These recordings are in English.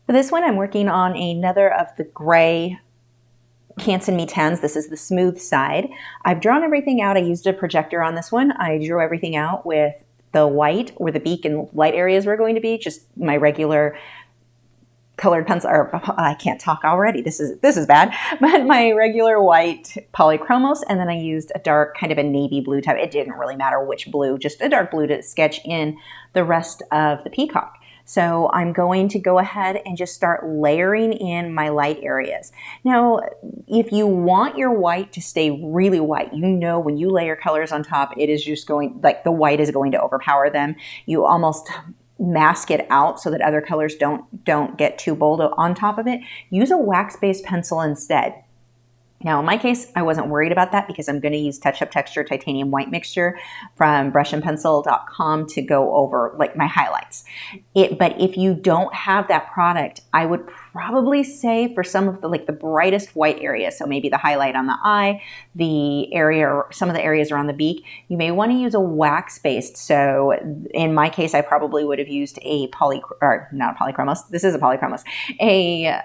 For this one, I'm working on another of the gray Canson Me 10s. This is the smooth side. I've drawn everything out. I used a projector on this one. I drew everything out with the white where the beak and light areas were going to be, just my regular colored pencil, or I can't talk already. This is bad, but my regular white polychromos, and then I used a dark kind of a navy blue type. It didn't really matter which blue, just a dark blue to sketch in the rest of the peacock. So I'm going to go ahead and just start layering in my light areas. Now, if you want your white to stay really white, you know when you layer colors on top, it is just going, like the white is going to overpower them. You almost mask it out so that other colors don't get too bold on top of it. Use a wax-based pencil instead. Now, in my case, I wasn't worried about that because I'm going to use Touch Up Texture Titanium White Mixture from brushandpencil.com to go over like my highlights. But if you don't have that product, I would probably say for some of the like the brightest white areas, so maybe the highlight on the eye, the area, or some of the areas around the beak, you may want to use a wax-based. So in my case, I probably would have used a not a polychromos. This is a polychromos. A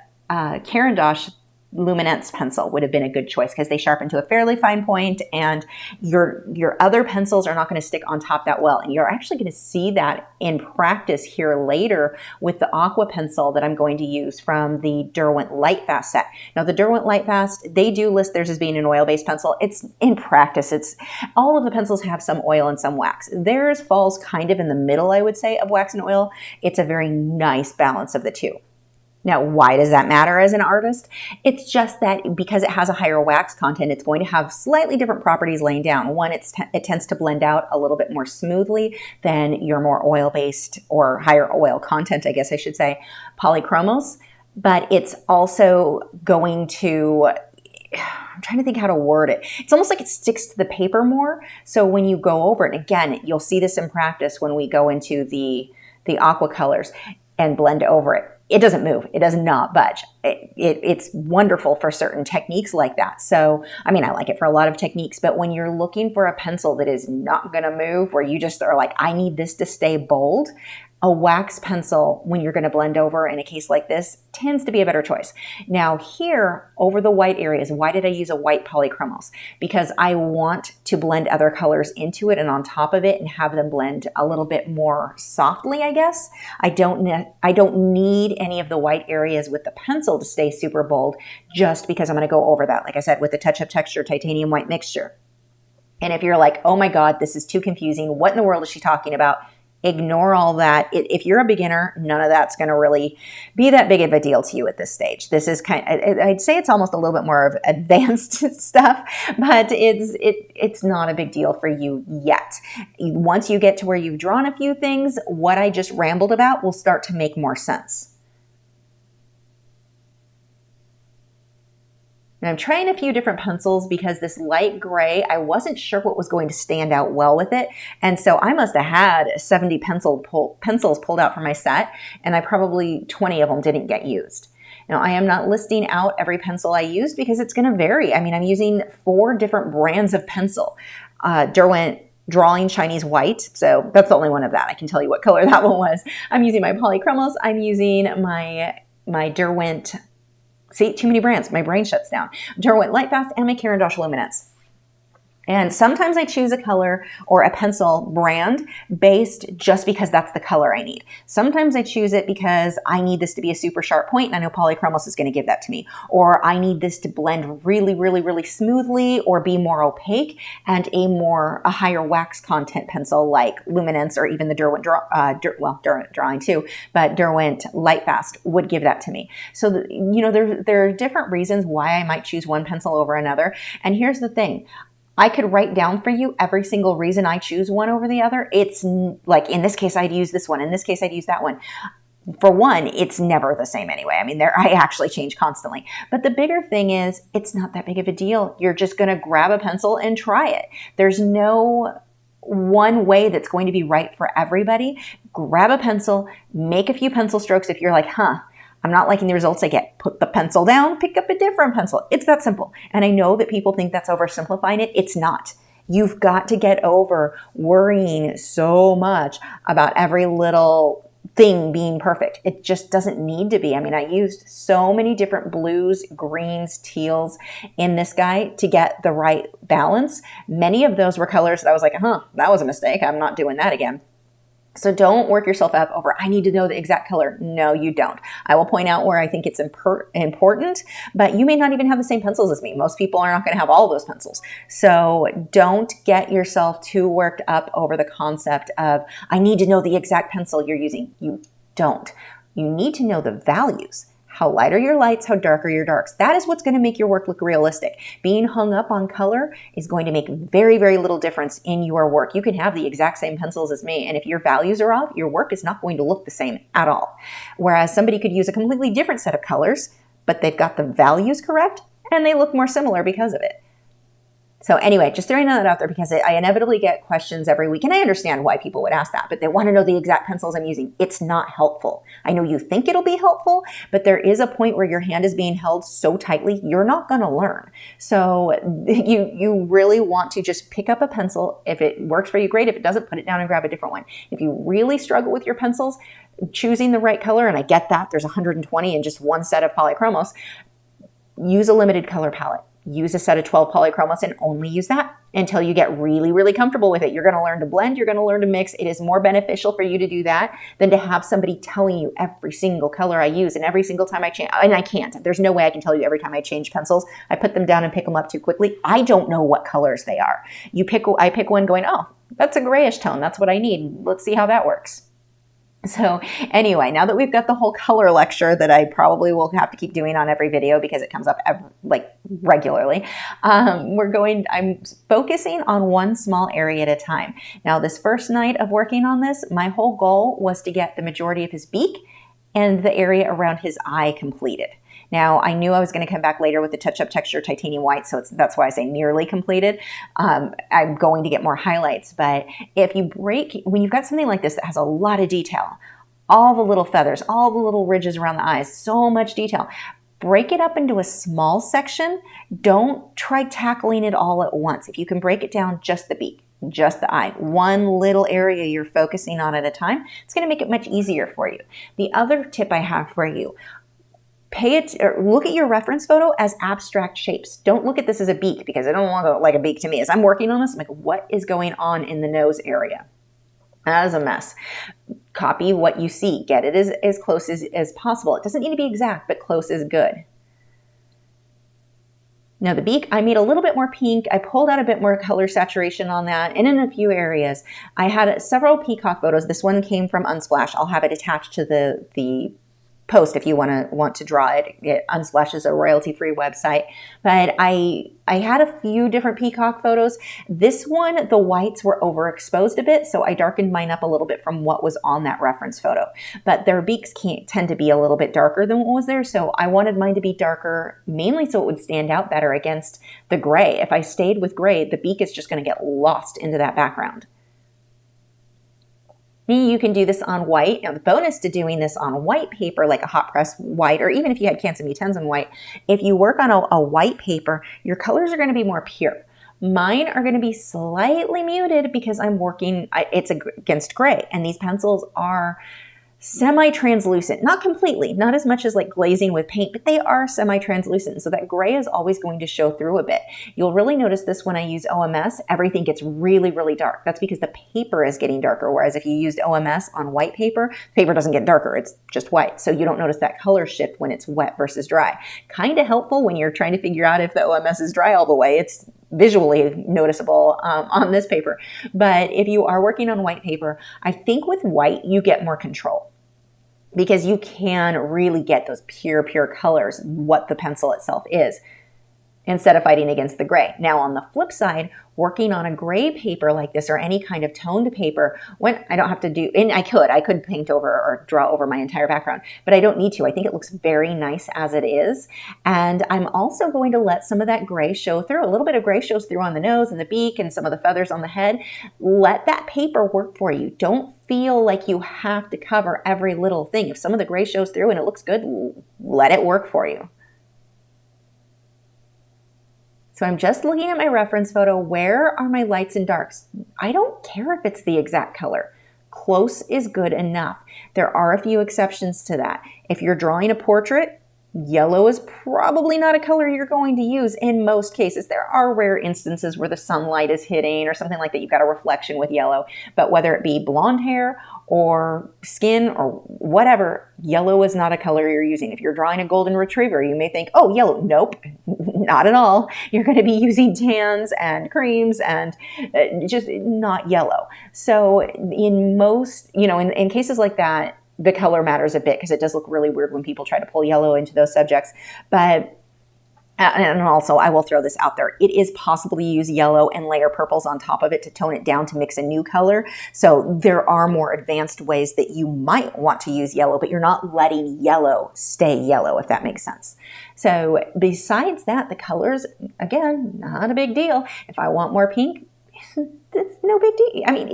Caran d'Ache Luminance pencil would have been a good choice because they sharpen to a fairly fine point, and your other pencils are not going to stick on top that well. And you're actually going to see that in practice here later with the aqua pencil that I'm going to use from the Derwent Lightfast set. Now, the Derwent Lightfast, they do list theirs as being an oil-based pencil. It's in practice, it's all of the pencils have some oil and some wax. Theirs falls kind of in the middle, I would say, of wax and oil. It's a very nice balance of the two. Now, why does that matter as an artist? It's just that because it has a higher wax content, it's going to have slightly different properties laying down. One, it tends to blend out a little bit more smoothly than your more oil-based or higher oil content, I guess I should say, polychromos. But it's also going to, I'm trying to think how to word it. It's almost like it sticks to the paper more. So when you go over it, and again, you'll see this in practice when we go into the aqua colors and blend over it. It doesn't move. It does not budge. It's wonderful for certain techniques like that. So, I mean, I like it for a lot of techniques, but when you're looking for a pencil that is not going to move, where you just are like, I need this to stay bold, a wax pencil, when you're going to blend over in a case like this, tends to be a better choice. Now here, over the white areas, why did I use a white polychromos? Because I want to blend other colors into it and on top of it and have them blend a little bit more softly, I guess. I don't need any of the white areas with the pencil to stay super bold just because I'm going to go over that, like I said, with the Touch Up Texture Titanium White Mixture. And if you're like, oh my God, this is too confusing, what in the world is she talking about? Ignore all that. If you're a beginner, none of that's going to really be that big of a deal to you at this stage. This is I'd say it's almost a little bit more of advanced stuff, but it's not a big deal for you yet. Once you get to where you've drawn a few things, what I just rambled about will start to make more sense. And I'm trying a few different pencils because this light gray, I wasn't sure what was going to stand out well with it. And so I must have had 70 pencils pulled out from my set, and I probably 20 of them didn't get used. Now, I am not listing out every pencil I used because it's going to vary. I mean, I'm using 4 different brands of pencil. Derwent Drawing Chinese White, so that's the only one of that. I can tell you what color that one was. I'm using my polychromos. I'm using my Derwent. See, too many brands. My brain shuts down. Derwent Lightfast and my Caran d'Ache Luminance. And sometimes I choose a color or a pencil brand based just because that's the color I need. Sometimes I choose it because I need this to be a super sharp point and I know polychromos is going to give that to me. Or I need this to blend really, really, really smoothly or be more opaque, and a higher wax content pencil like Luminance or even the Derwent Drawing too, but Derwent Lightfast would give that to me. So, there are different reasons why I might choose one pencil over another. And here's the thing. I could write down for you every single reason I choose one over the other. It's like, in this case, I'd use this one. In this case, I'd use that one. For one, it's never the same anyway. I mean, I actually change constantly. But the bigger thing is, it's not that big of a deal. You're just going to grab a pencil and try it. There's no one way that's going to be right for everybody. Grab a pencil, make a few pencil strokes. If you're like, I'm not liking the results I get, put the pencil down, pick up a different pencil. It's that simple. And I know that people think that's oversimplifying it. It's not. You've got to get over worrying so much about every little thing being perfect. It just doesn't need to be. I mean, I used so many different blues, greens, teals in this guy to get the right balance. Many of those were colors that I was like, that was a mistake. I'm not doing that again. So don't work yourself up over, I need to know the exact color. No, you don't. I will point out where I think it's important, but you may not even have the same pencils as me. Most people are not going to have all those pencils. So don't get yourself too worked up over the concept of, I need to know the exact pencil you're using. You don't. You need to know the values. How light are your lights? How dark are your darks? That is what's going to make your work look realistic. Being hung up on color is going to make very, very little difference in your work. You can have the exact same pencils as me, and if your values are off, your work is not going to look the same at all. Whereas somebody could use a completely different set of colors, but they've got the values correct, and they look more similar because of it. So anyway, just throwing that out there because I inevitably get questions every week, and I understand why people would ask that, but they want to know the exact pencils I'm using. It's not helpful. I know you think it'll be helpful, but there is a point where your hand is being held so tightly, you're not going to learn. So you really want to just pick up a pencil. If it works for you, great. If it doesn't, put it down and grab a different one. If you really struggle with your pencils, choosing the right color, and I get that, there's 120 in just one set of polychromos, use a limited color palette. Use a set of 12 polychromos and only use that until you get really, really comfortable with it. You're going to learn to blend. You're going to learn to mix. It is more beneficial for you to do that than to have somebody telling you every single color I use and every single time I change. And I can't. There's no way I can tell you every time I change pencils. I put them down and pick them up too quickly. I don't know what colors they are. I pick one going, oh, that's a grayish tone. That's what I need. Let's see how that works. So anyway, now that we've got the whole color lecture that I probably will have to keep doing on every video because it comes up regularly, I'm focusing on one small area at a time. Now, this first night of working on this, my whole goal was to get the majority of his beak and the area around his eye completed. Now, I knew I was going to come back later with the touch-up texture titanium white, so that's why I say nearly completed. I'm going to get more highlights, but when you've got something like this that has a lot of detail, all the little feathers, all the little ridges around the eyes, so much detail, break it up into a small section. Don't try tackling it all at once. If you can break it down, just the beak, just the eye, one little area you're focusing on at a time, it's going to make it much easier for you. The other tip I have for you, look at your reference photo as abstract shapes. Don't look at this as a beak because I don't want to look like a beak to me. As I'm working on this, I'm like, what is going on in the nose area? That is a mess. Copy what you see. Get it as close as possible. It doesn't need to be exact, but close is good. Now the beak, I made a little bit more pink. I pulled out a bit more color saturation on that and in a few areas. I had several Peacock photos. This one came from Unsplash. I'll have it attached to the post if you want to draw it. Unsplash is a royalty-free website, but I had a few different Peacock photos. This one, the whites were overexposed a bit, so I darkened mine up a little bit from what was on that reference photo. But their beaks tend to be a little bit darker than what was there, so I wanted mine to be darker, mainly so it would stand out better against the gray. If I stayed with gray, the beak is just going to get lost into that background. You can do this on white. Now, the bonus to doing this on white paper, like a hot press white, or even if you had Canson Me10s in white, if you work on a white paper, your colors are going to be more pure. Mine are going to be slightly muted because it's against gray, and these pencils are semi-translucent, not completely, not as much as like glazing with paint, but they are semi-translucent. So that gray is always going to show through a bit. You'll really notice this when I use OMS, everything gets really, really dark. That's because the paper is getting darker. Whereas if you used OMS on white paper, the paper doesn't get darker. It's just white. So you don't notice that color shift when it's wet versus dry. Kind of helpful when you're trying to figure out if the OMS is dry all the way. It's visually noticeable on this paper. But if you are working on white paper, I think with white, you get more control, because you can really get those pure colors, what the pencil itself is, instead of fighting against the gray. Now, on the flip side, working on a gray paper like this or any kind of toned paper, when I don't have to do, and I could paint over or draw over my entire background, but I don't need to. I think it looks very nice as it is. And I'm also going to let some of that gray show through. A little bit of gray shows through on the nose and the beak and some of the feathers on the head. Let that paper work for you. Don't feel like you have to cover every little thing. If some of the gray shows through and it looks good, let it work for you. So I'm just looking at my reference photo. Where are my lights and darks? I don't care if it's the exact color. Close is good enough. There are a few exceptions to that. If you're drawing a portrait, yellow is probably not a color you're going to use in most cases. There are rare instances where the sunlight is hitting or something like that. You've got a reflection with yellow. But whether it be blonde hair or skin or whatever, yellow is not a color you're using. If you're drawing a golden retriever, you may think, oh, yellow. Nope, not at all. You're going to be using tans and creams and just not yellow. So in most, in cases like that, the color matters a bit because it does look really weird when people try to pull yellow into those subjects. But, and also I will throw this out there, it is possible to use yellow and layer purples on top of it to tone it down to mix a new color. So there are more advanced ways that you might want to use yellow, but you're not letting yellow stay yellow, if that makes sense. So besides that, the colors, again, not a big deal. If I want more pink, it's no big deal. I mean,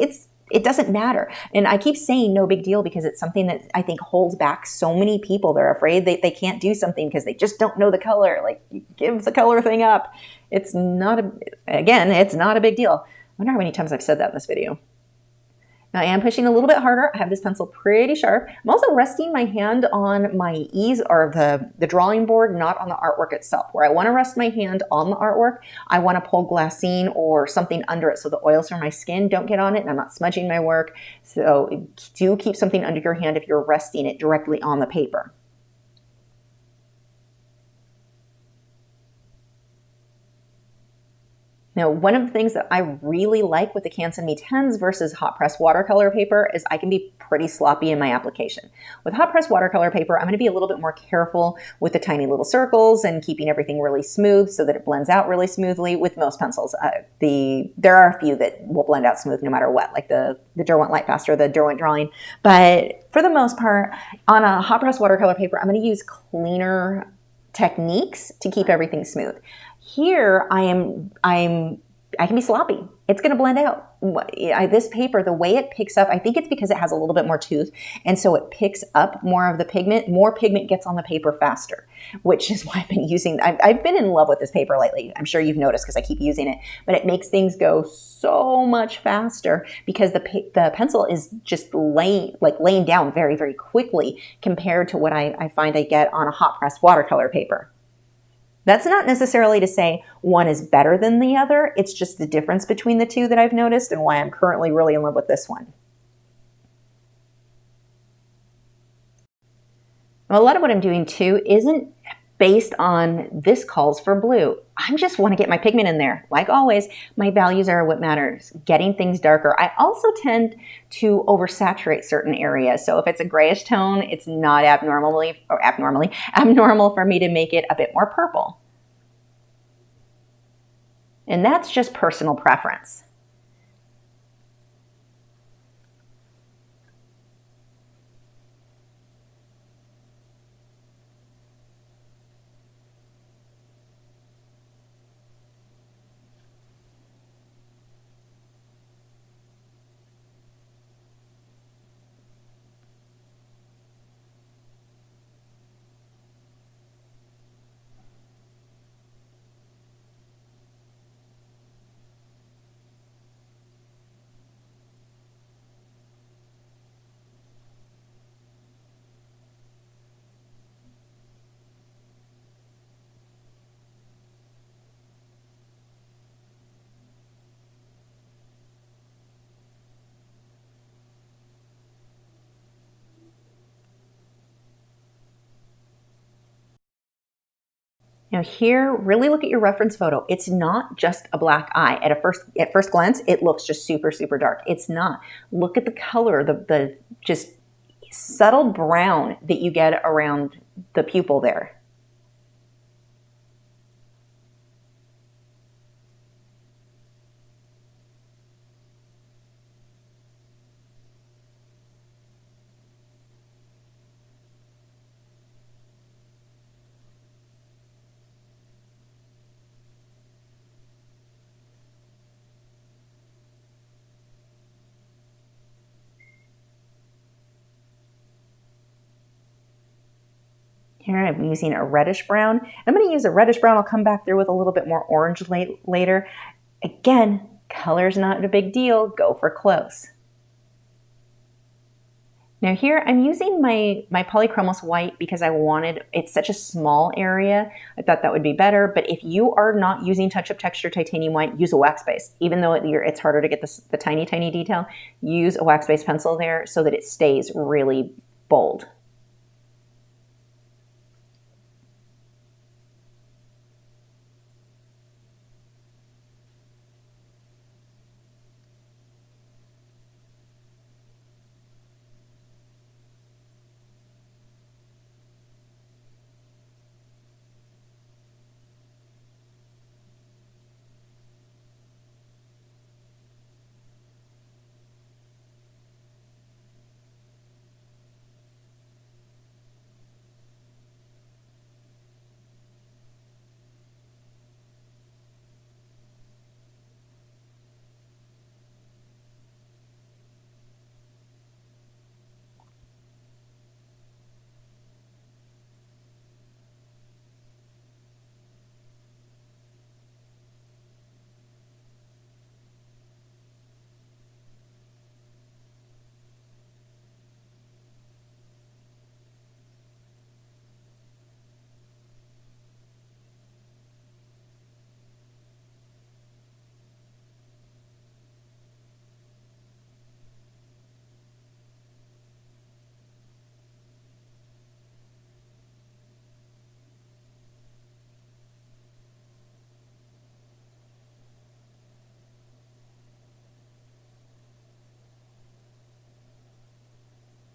it doesn't matter. And I keep saying no big deal because it's something that I think holds back so many people. They're afraid they can't do something because they just don't know the color. Like, give the color thing up. It's not a big deal. I wonder how many times I've said that in this video. Now I am pushing a little bit harder. I have this pencil pretty sharp. I'm also resting my hand on my ease or the drawing board, not on the artwork itself. Where I want to rest my hand on the artwork, I want to pull glassine or something under it so the oils from my skin don't get on it and I'm not smudging my work. So do keep something under your hand if you're resting it directly on the paper. Now, one of the things that I really like with the Canson Me-10s versus hot press watercolor paper is I can be pretty sloppy in my application. With hot press watercolor paper, I'm going to be a little bit more careful with the tiny little circles and keeping everything really smooth so that it blends out really smoothly. With most pencils, there are a few that will blend out smooth no matter what, like the Derwent Light Faster, the Derwent Drawing. But for the most part, on a hot press watercolor paper, I'm going to use cleaner techniques to keep everything smooth. Here, I can be sloppy. It's going to blend out. This paper, the way it picks up, I think it's because it has a little bit more tooth, and so it picks up more of the pigment. More pigment gets on the paper faster, which is why I've been using. I've been in love with this paper lately. I'm sure you've noticed because I keep using it, but it makes things go so much faster because the pencil is just laying down very, very quickly compared to what I find I get on a hot press watercolor paper. That's not necessarily to say one is better than the other. It's just the difference between the two that I've noticed and why I'm currently really in love with this one. Well, a lot of what I'm doing too isn't based on this calls for blue. I just want to get my pigment in there. Like always, my values are what matters, getting things darker. I also tend to oversaturate certain areas. So if it's a grayish tone, it's not abnormal for me to make it a bit more purple. And that's just personal preference. Now here, really look at your reference photo. It's not just a black eye. At first glance, it looks just super, super dark. It's not. Look at the color, the just subtle brown that you get around the pupil there. Here I'm using a reddish brown. I'm going to use a reddish brown. I'll come back there with a little bit more orange later. Again, color's not a big deal. Go for close. Now here I'm using my polychromos white because I wanted, it's such a small area. I thought that would be better, but if you are not using touch-up texture titanium white, use a wax base. Even though it's harder to get the tiny, tiny detail, use a wax base pencil there so that it stays really bold.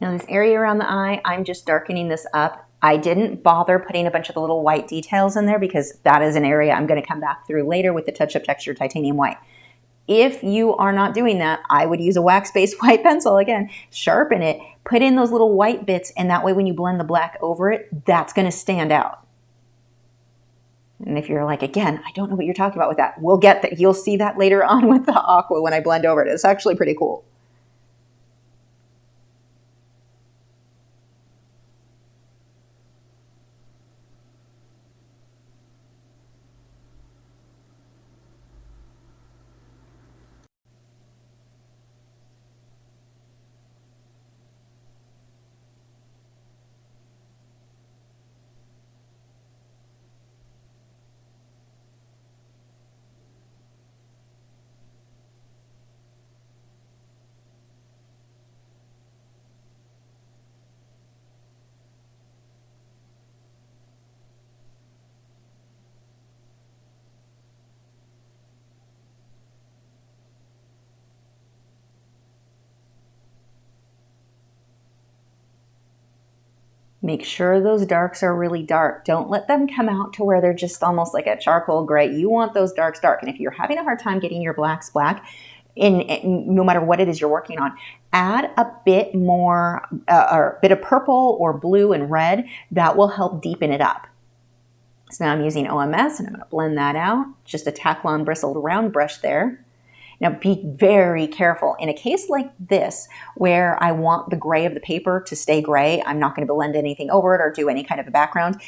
Now this area around the eye, I'm just darkening this up. I didn't bother putting a bunch of the little white details in there because that is an area I'm going to come back through later with the touch-up texture titanium white. If you are not doing that, I would use a wax-based white pencil again, sharpen it, put in those little white bits, and that way when you blend the black over it, that's going to stand out. And if you're like, again, I don't know what you're talking about with that, we'll get that. You'll see that later on with the aqua when I blend over it. It's actually pretty cool. Make sure those darks are really dark. Don't let them come out to where they're just almost like a charcoal gray. You want those darks dark. And if you're having a hard time getting your blacks black, no matter what it is you're working on, add a bit more, or a bit of purple or blue and red. That will help deepen it up. So now I'm using OMS and I'm going to blend that out. Just a Taklon bristled round brush there. Now be very careful. In a case like this, where I want the gray of the paper to stay gray, I'm not going to blend anything over it or do any kind of a background.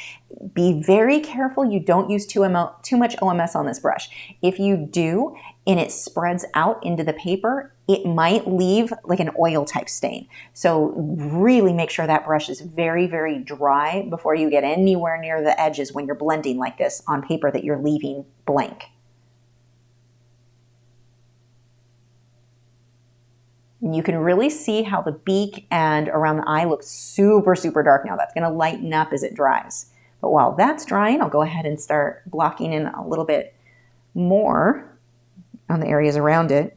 Be very careful you don't use too much OMS on this brush. If you do, and it spreads out into the paper, it might leave like an oil type stain. So really make sure that brush is very, very dry before you get anywhere near the edges when you're blending like this on paper that you're leaving blank. You can really see how the beak and around the eye looks super, super dark now. That's going to lighten up as it dries. But while that's drying, I'll go ahead and start blocking in a little bit more on the areas around it.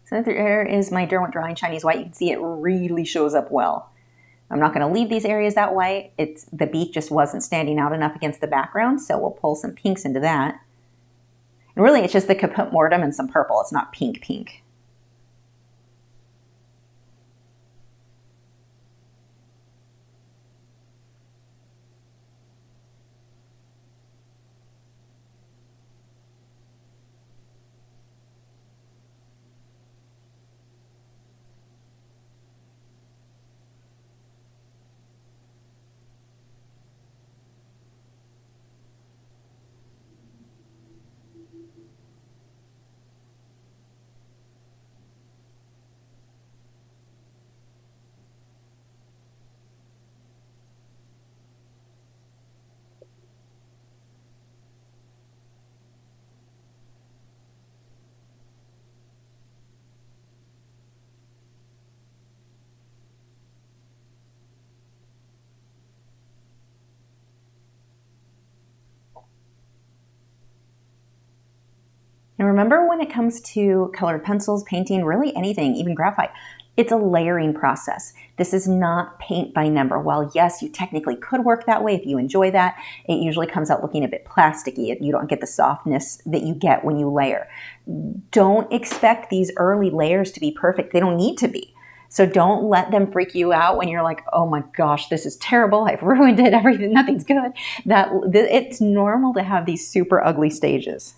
So there is my Derwent Drawing Chinese White. You can see it really shows up well. I'm not going to leave these areas that white. The beak just wasn't standing out enough against the background, so we'll pull some pinks into that. And really, it's just the caput mortem and some purple. It's not pink pink. And remember, when it comes to colored pencils, painting, really anything, even graphite, it's a layering process. This is not paint by number. While yes, you technically could work that way if you enjoy that, it usually comes out looking a bit plasticky. You don't get the softness that you get when you layer. Don't expect these early layers to be perfect. They don't need to be. So don't let them freak you out when you're like, oh my gosh, this is terrible. I've ruined it. Everything, nothing's good. It's normal to have these super ugly stages.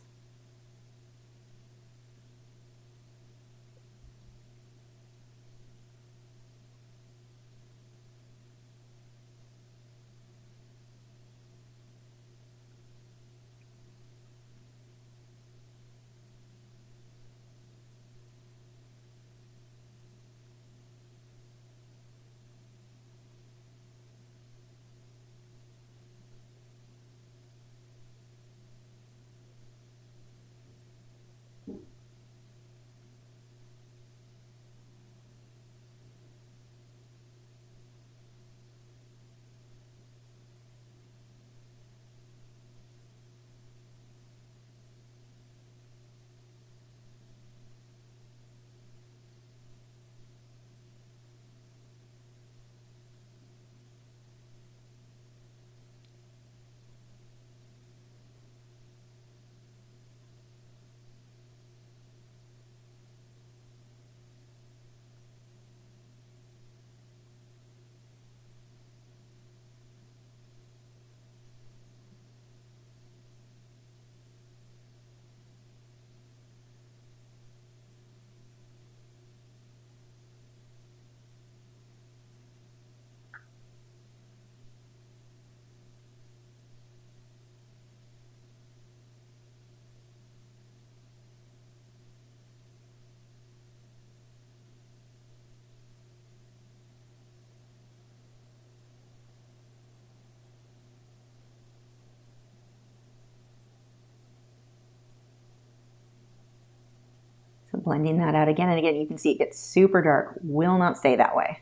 So blending that out again and again, you can see it gets super dark. Will not stay that way.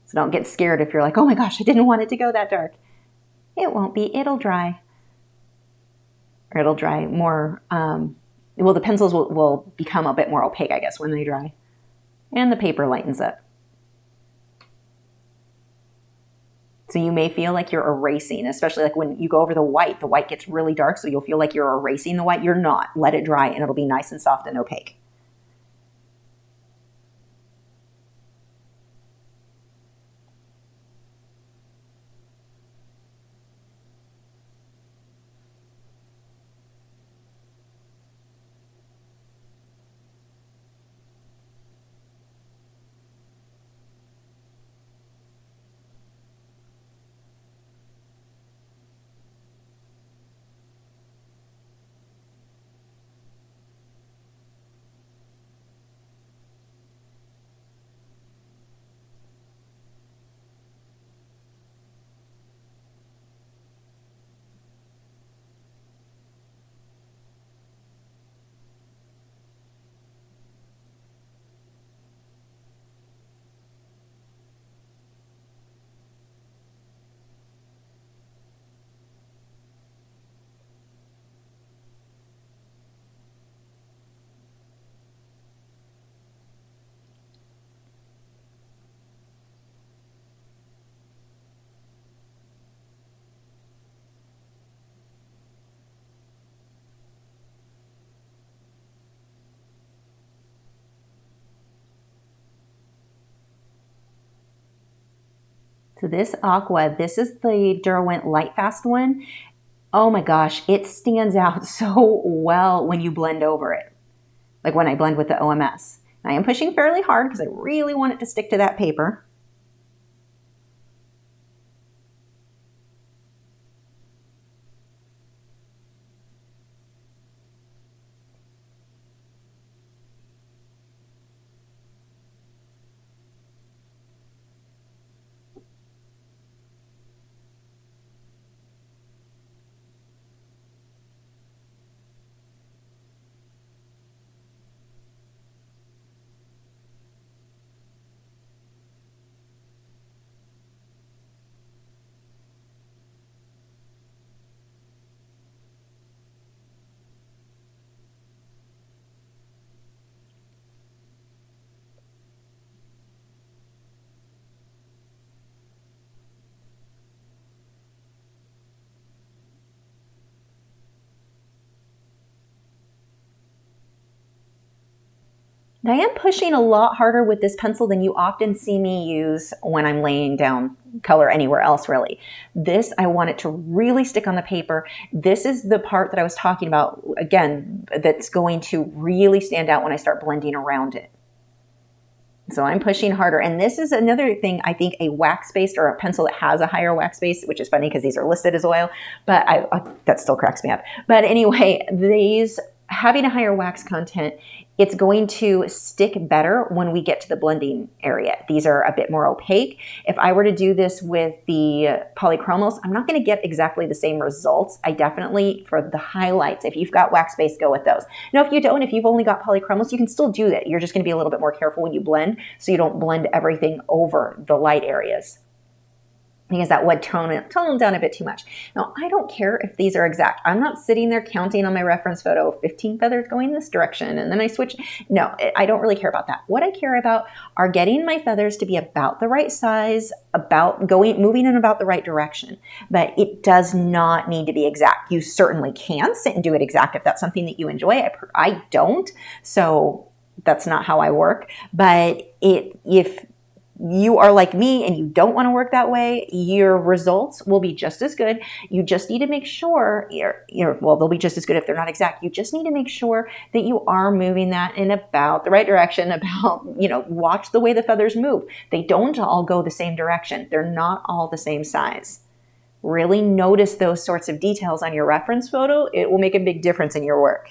So don't get scared if you're like, oh my gosh, I didn't want it to go that dark. It won't be. It'll dry. Or it'll dry more. Well, the pencils will become a bit more opaque, I guess, when they dry. And the paper lightens up. So you may feel like you're erasing, especially like when you go over the white gets really dark, so you'll feel like you're erasing the white. You're not. Let it dry and it'll be nice and soft and opaque. So this aqua, this is the Derwent Light Fast one. Oh my gosh, it stands out so well when you blend over it. Like when I blend with the OMS. I am pushing fairly hard because I really want it to stick to that paper. I am pushing a lot harder with this pencil than you often see me use when I'm laying down color anywhere else, really. This, I want it to really stick on the paper. This is the part that I was talking about, again, that's going to really stand out when I start blending around it. So I'm pushing harder. And this is another thing, I think a wax-based or a pencil that has a higher wax base, which is funny because these are listed as oil, but that still cracks me up. But anyway, these having a higher wax content, it's going to stick better when we get to the blending area. These are a bit more opaque. If I were to do this with the polychromos, I'm not going to get exactly the same results. I definitely, for the highlights, if you've got wax base, go with those. Now, if you don't, if you've only got polychromos, you can still do that. You're just going to be a little bit more careful when you blend so you don't blend everything over the light areas, because that would tone them down a bit too much. Now, I don't care if these are exact. I'm not sitting there counting on my reference photo 15 feathers going this direction and then I switch. No, I don't really care about that. What I care about are getting my feathers to be about the right size, moving in about the right direction. But it does not need to be exact. You certainly can sit and do it exact if that's something that you enjoy. I don't, so that's not how I work. But if you are like me and you don't want to work that way, your results will be just as good. You just need to make sure, well, they'll be just as good if they're not exact. You just need to make sure that you are moving that in about the right direction, watch the way the feathers move. They don't all go the same direction. They're not all the same size. Really notice those sorts of details on your reference photo. It will make a big difference in your work.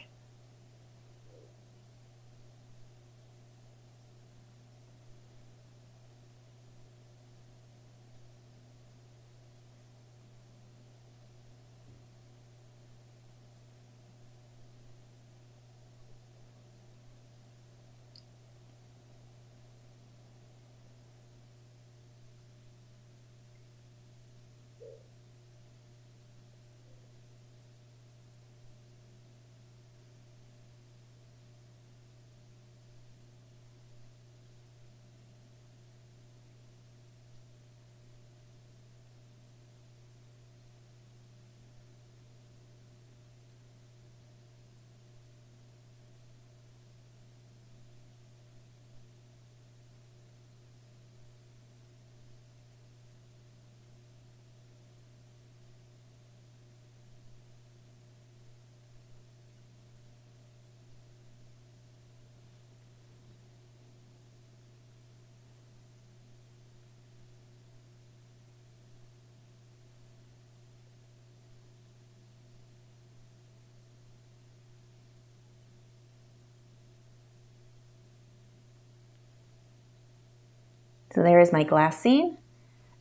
So there is my glass scene.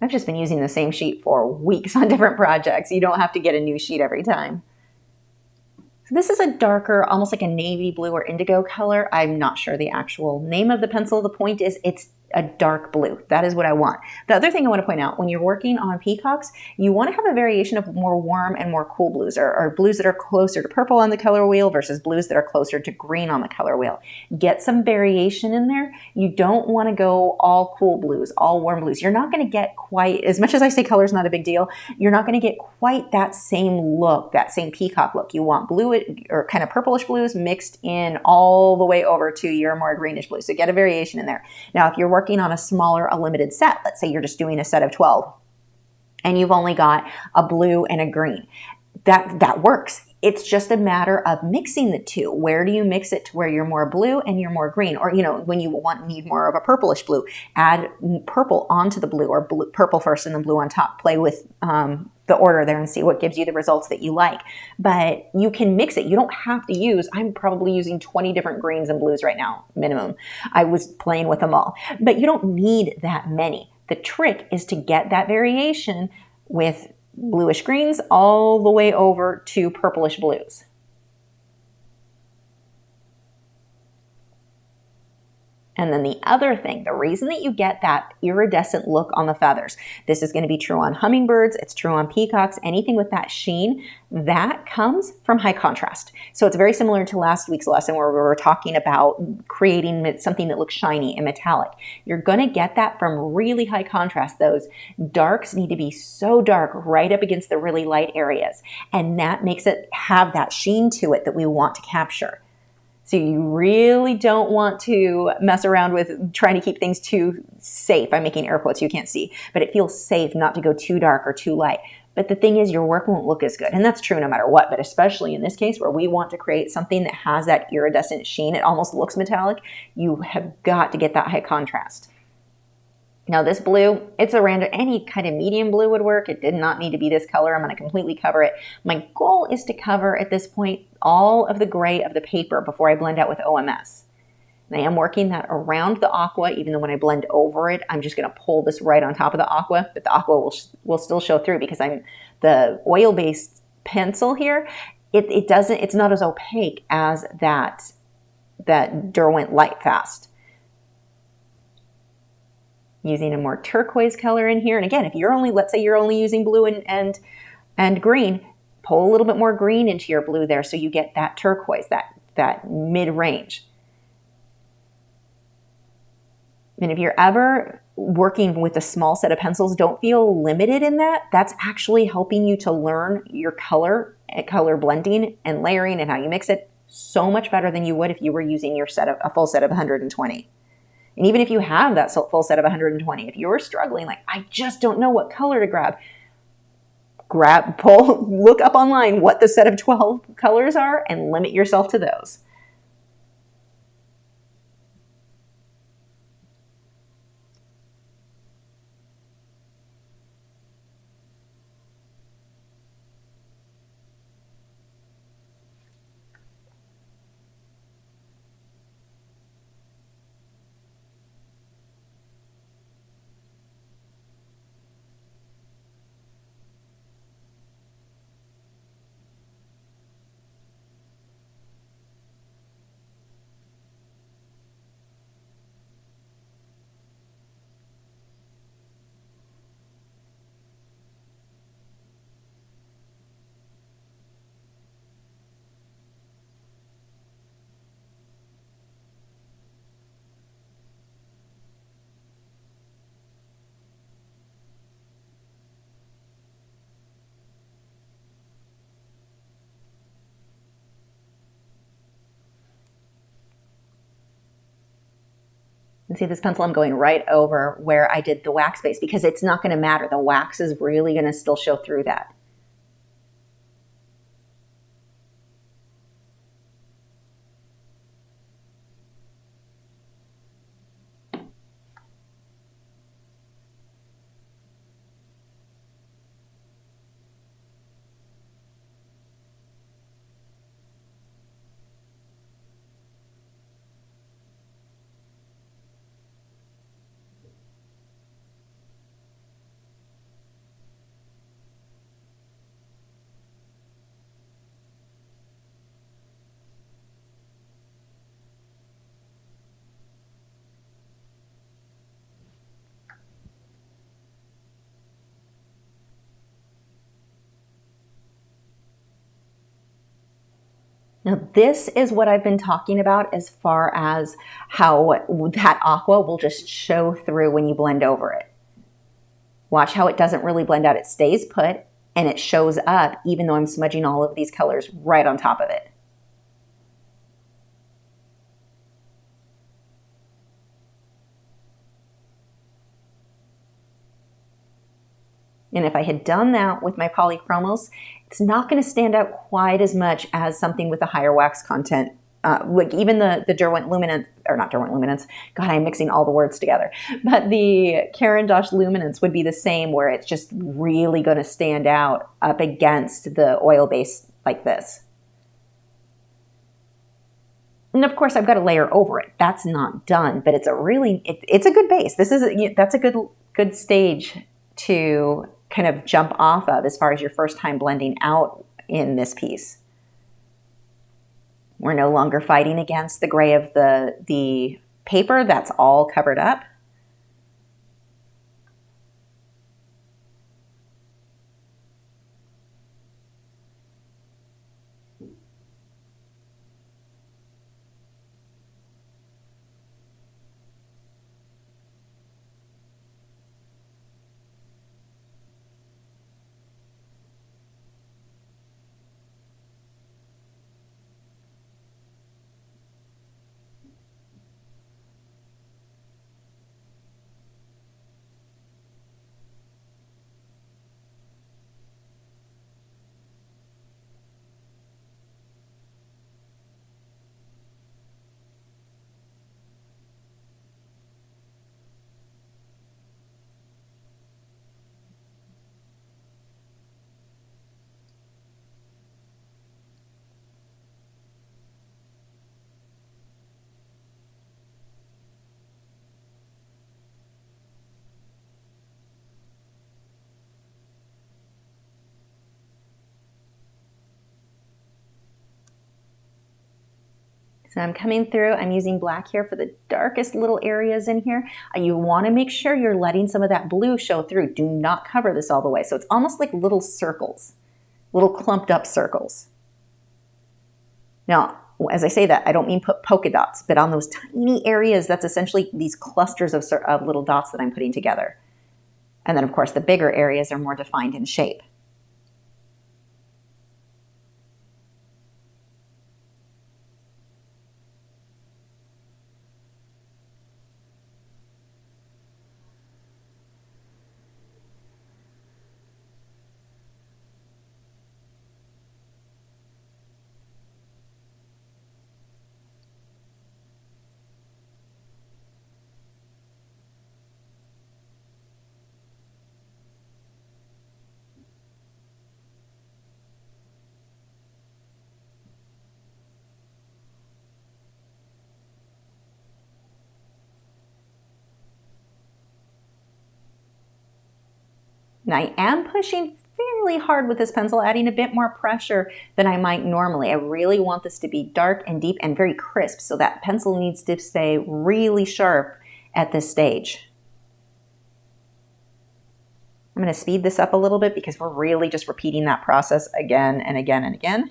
I've just been using the same sheet for weeks on different projects. You don't have to get a new sheet every time. So this is a darker, almost like a navy blue or indigo color. I'm not sure the actual name of the pencil. The point is it's a dark blue. That is what I want. The other thing I want to point out, when you're working on peacocks, you want to have a variation of more warm and more cool blues, or blues that are closer to purple on the color wheel versus blues that are closer to green on the color wheel. Get some variation in there. You don't want to go all cool blues, all warm blues. You're not going to get quite, as much as I say color is not a big deal, you're not going to get quite that same look, that same peacock look. You want blue or kind of purplish blues mixed in all the way over to your more greenish blue. So get a variation in there. Now, if you're working on a smaller, a limited set, let's say you're just doing a set of 12, and you've only got a blue and a green. That works. It's just a matter of mixing the two. Where do you mix it to where you're more blue and you're more green? Or, when you need more of a purplish blue, add purple onto the blue, or purple first and then blue on top. Play with the order there and see what gives you the results that you like. But you can mix it. You don't have to use, I'm probably using 20 different greens and blues right now, minimum. I was playing with them all. But you don't need that many. The trick is to get that variation with bluish greens all the way over to purplish blues. And then the other thing, the reason that you get that iridescent look on the feathers, this is going to be true on hummingbirds, it's true on peacocks, anything with that sheen, that comes from high contrast. So it's very similar to last week's lesson where we were talking about creating something that looks shiny and metallic. You're going to get that from really high contrast. Those darks need to be so dark right up against the really light areas. And that makes it have that sheen to it that we want to capture. So you really don't want to mess around with trying to keep things too safe. I'm making air quotes, you can't see, but it feels safe not to go too dark or too light. But the thing is, your work won't look as good. And that's true no matter what, but especially in this case where we want to create something that has that iridescent sheen, it almost looks metallic, you have got to get that high contrast. Now this blue, it's a random, any kind of medium blue would work. It did not need to be this color. I'm going to completely cover it. My goal is to cover at this point all of the gray of the paper before I blend out with OMS. And I am working that around the aqua, even though when I blend over it, I'm just going to pull this right on top of the aqua, but the aqua will still show through because I'm the oil-based pencil here. It's not as opaque as that Derwent Light Fast. Using a more turquoise color in here. And again, if you're let's say you're only using blue and green, pull a little bit more green into your blue there so you get that turquoise, that mid-range. And if you're ever working with a small set of pencils, don't feel limited in that. That's actually helping you to learn your color blending and layering and how you mix it so much better than you would if you were using a full set of 120. And even if you have that full set of 120, if you're struggling, like, I just don't know what color to grab, look up online what the set of 12 colors are and limit yourself to those. And see this pencil, I'm going right over where I did the wax base because it's not going to matter. The wax is really going to still show through that. Now, this is what I've been talking about as far as how that aqua will just show through when you blend over it. Watch how it doesn't really blend out. It stays put and it shows up even though I'm smudging all of these colors right on top of it. And if I had done that with my polychromos, it's not going to stand out quite as much as something with a higher wax content. Like even the Derwent Luminance, or not Derwent Luminance, God, I'm mixing all the words together. But the Caran d'Ache Luminance would be the same, where it's just really going to stand out up against the oil base like this. And of course, I've got a layer over it. That's not done, but it's a really, it's a good base. That's a good stage to kind of jump off of as far as your first time blending out in this piece. We're no longer fighting against the gray of the paper. That's all covered up. So I'm coming through, I'm using black here for the darkest little areas in here. You want to make sure you're letting some of that blue show through. Do not cover this all the way. So it's almost like little circles, little clumped up circles. Now, as I say that, I don't mean put polka dots, but on those tiny areas, that's essentially these clusters of little dots that I'm putting together. And then of course the bigger areas are more defined in shape. And I am pushing fairly hard with this pencil, adding a bit more pressure than I might normally. I really want this to be dark and deep and very crisp, so that pencil needs to stay really sharp at this stage. I'm going to speed this up a little bit because we're really just repeating that process again and again and again.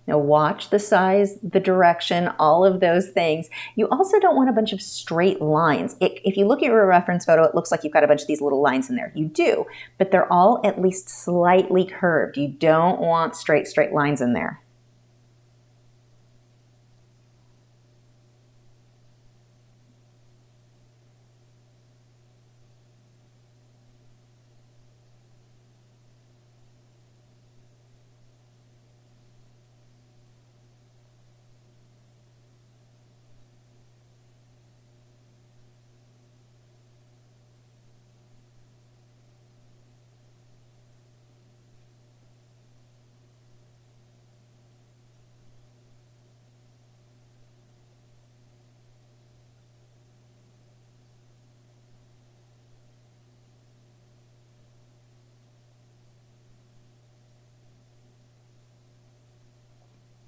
Now watch the size, the direction, all of those things. You also don't want a bunch of straight lines. If you look at your reference photo, it looks like you've got a bunch of these little lines in there. You do, but they're all at least slightly curved. You don't want straight lines in there.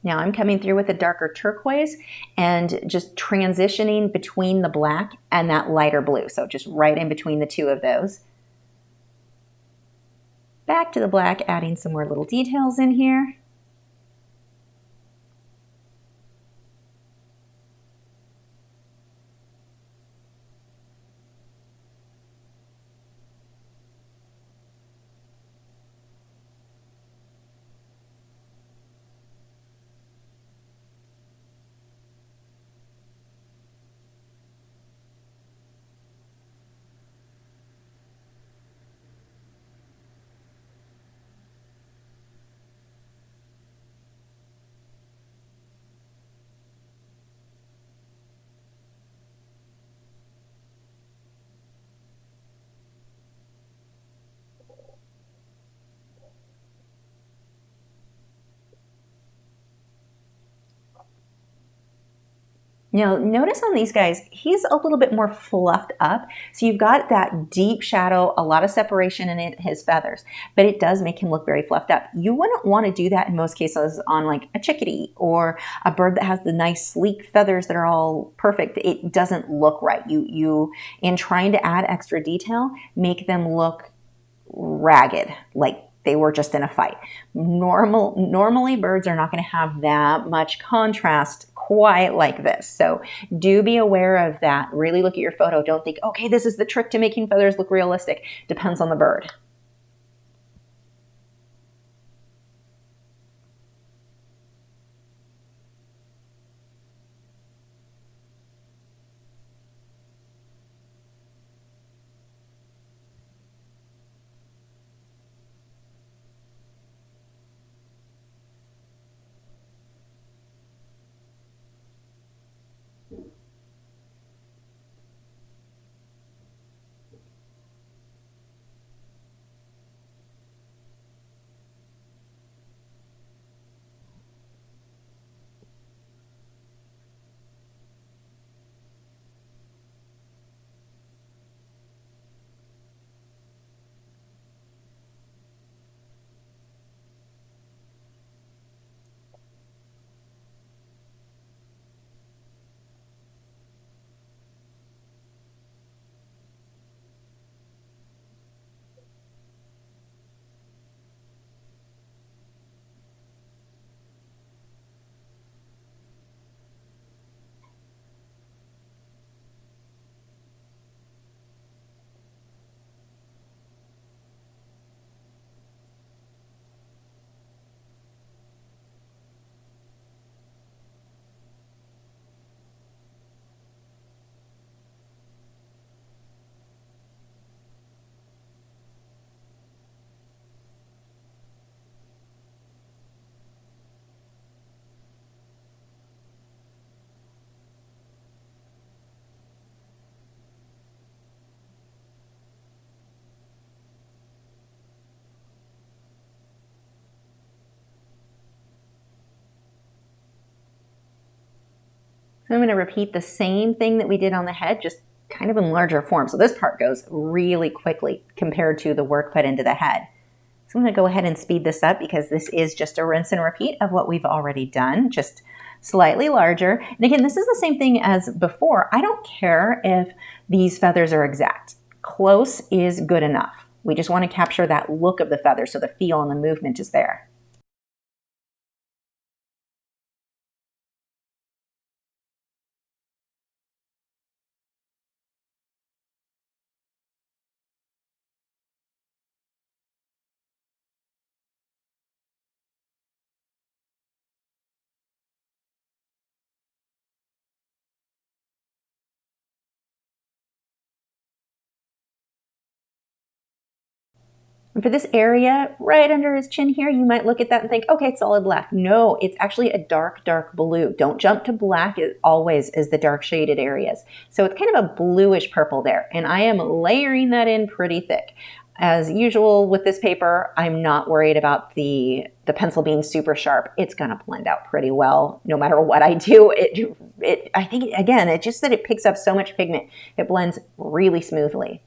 Now I'm coming through with a darker turquoise and just transitioning between the black and that lighter blue. So just right in between the two of those. Back to the black, adding some more little details in here. Now, notice on these guys, he's a little bit more fluffed up. So you've got that deep shadow, a lot of separation in his feathers, but it does make him look very fluffed up. You wouldn't want to do that in most cases on like a chickadee or a bird that has the nice sleek feathers that are all perfect. It doesn't look right. You in trying to add extra detail, make them look ragged, like they were just in a fight. Normally birds are not going to have that much contrast quite like this. So do be aware of that. Really look at your photo. Don't think, okay, this is the trick to making feathers look realistic. Depends on the bird. So I'm going to repeat the same thing that we did on the head, just kind of in larger form. So this part goes really quickly compared to the work put into the head. So I'm going to go ahead and speed this up because this is just a rinse and repeat of what we've already done, just slightly larger. And again, this is the same thing as before. I don't care if these feathers are exact. Close is good enough. We just want to capture that look of the feather so the feel and the movement is there. And for this area right under his chin here, you might look at that and think, okay, it's solid black. No, it's actually a dark, dark blue. Don't jump to black. It always is the dark shaded areas. So it's kind of a bluish purple there. And I am layering that in pretty thick. As usual with this paper, I'm not worried about the pencil being super sharp. It's going to blend out pretty well no matter what I do. I think, again, it's just that it picks up so much pigment. It blends really smoothly.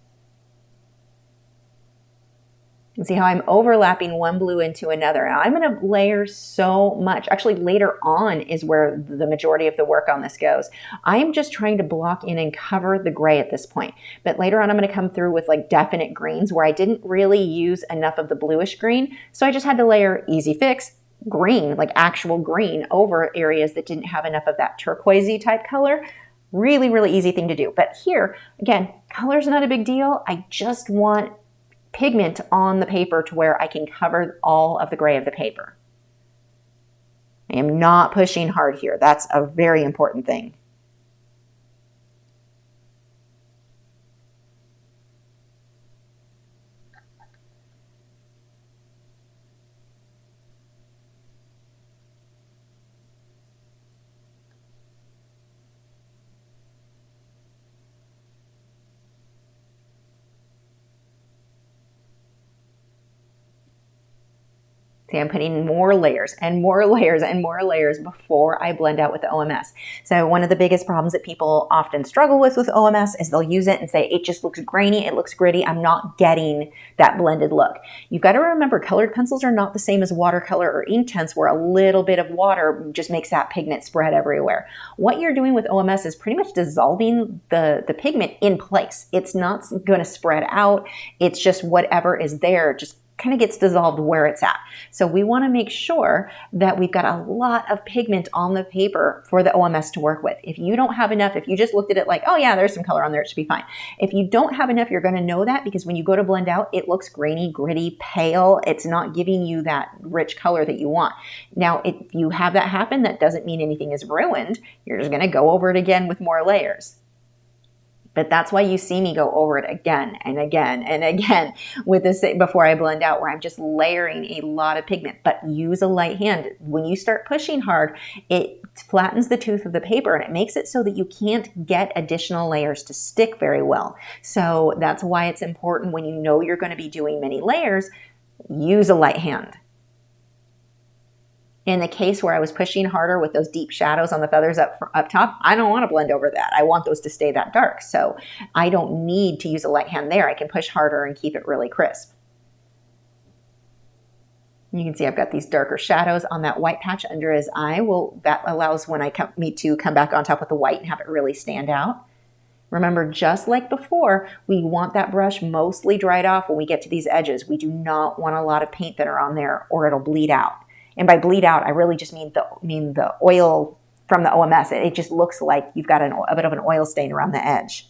See how I'm overlapping one blue into another. Now I'm going to layer so much. Actually, later on is where the majority of the work on this goes. I am just trying to block in and cover the gray at this point. But later on, I'm going to come through with like definite greens where I didn't really use enough of the bluish green. So I just had to layer easy fix green, like actual green, over areas that didn't have enough of that turquoisey type color. Really, really easy thing to do. But here, again, color's not a big deal. I just want pigment on the paper to where I can cover all of the gray of the paper. I am not pushing hard here. That's a very important thing. See, I'm putting more layers and more layers and more layers before I blend out with the OMS. So one of the biggest problems that people often struggle with OMS is they'll use it and say, it just looks grainy, it looks gritty, I'm not getting that blended look. You've got to remember, colored pencils are not the same as watercolor or Inktense, where a little bit of water just makes that pigment spread everywhere. What you're doing with OMS is pretty much dissolving the pigment in place. It's not going to spread out. It's just whatever is there, just kind of gets dissolved where it's at. So we want to make sure that we've got a lot of pigment on the paper for the OMS to work with. If you don't have enough, if you just looked at it like, oh yeah, there's some color on there, it should be fine. If you don't have enough, you're going to know that, because when you go to blend out, it looks grainy, gritty, pale. It's not giving you that rich color that you want. Now, if you have that happen, that doesn't mean anything is ruined. You're just going to go over it again with more layers. But that's why you see me go over it again and again and again with this before I blend out, where I'm just layering a lot of pigment. But use a light hand. When you start pushing hard, it flattens the tooth of the paper, and it makes it so that you can't get additional layers to stick very well. So that's why it's important, when you know you're going to be doing many layers, use a light hand. In the case where I was pushing harder with those deep shadows on the feathers up top, I don't want to blend over that. I want those to stay that dark. So I don't need to use a light hand there. I can push harder and keep it really crisp. You can see I've got these darker shadows on that white patch under his eye. Well, that allows me to come back on top with the white and have it really stand out. Remember, just like before, we want that brush mostly dried off when we get to these edges. We do not want a lot of paint that are on there, or it'll bleed out. And by bleed out, I really just mean the oil from the OMS. It just looks like you've got a bit of an oil stain around the edge.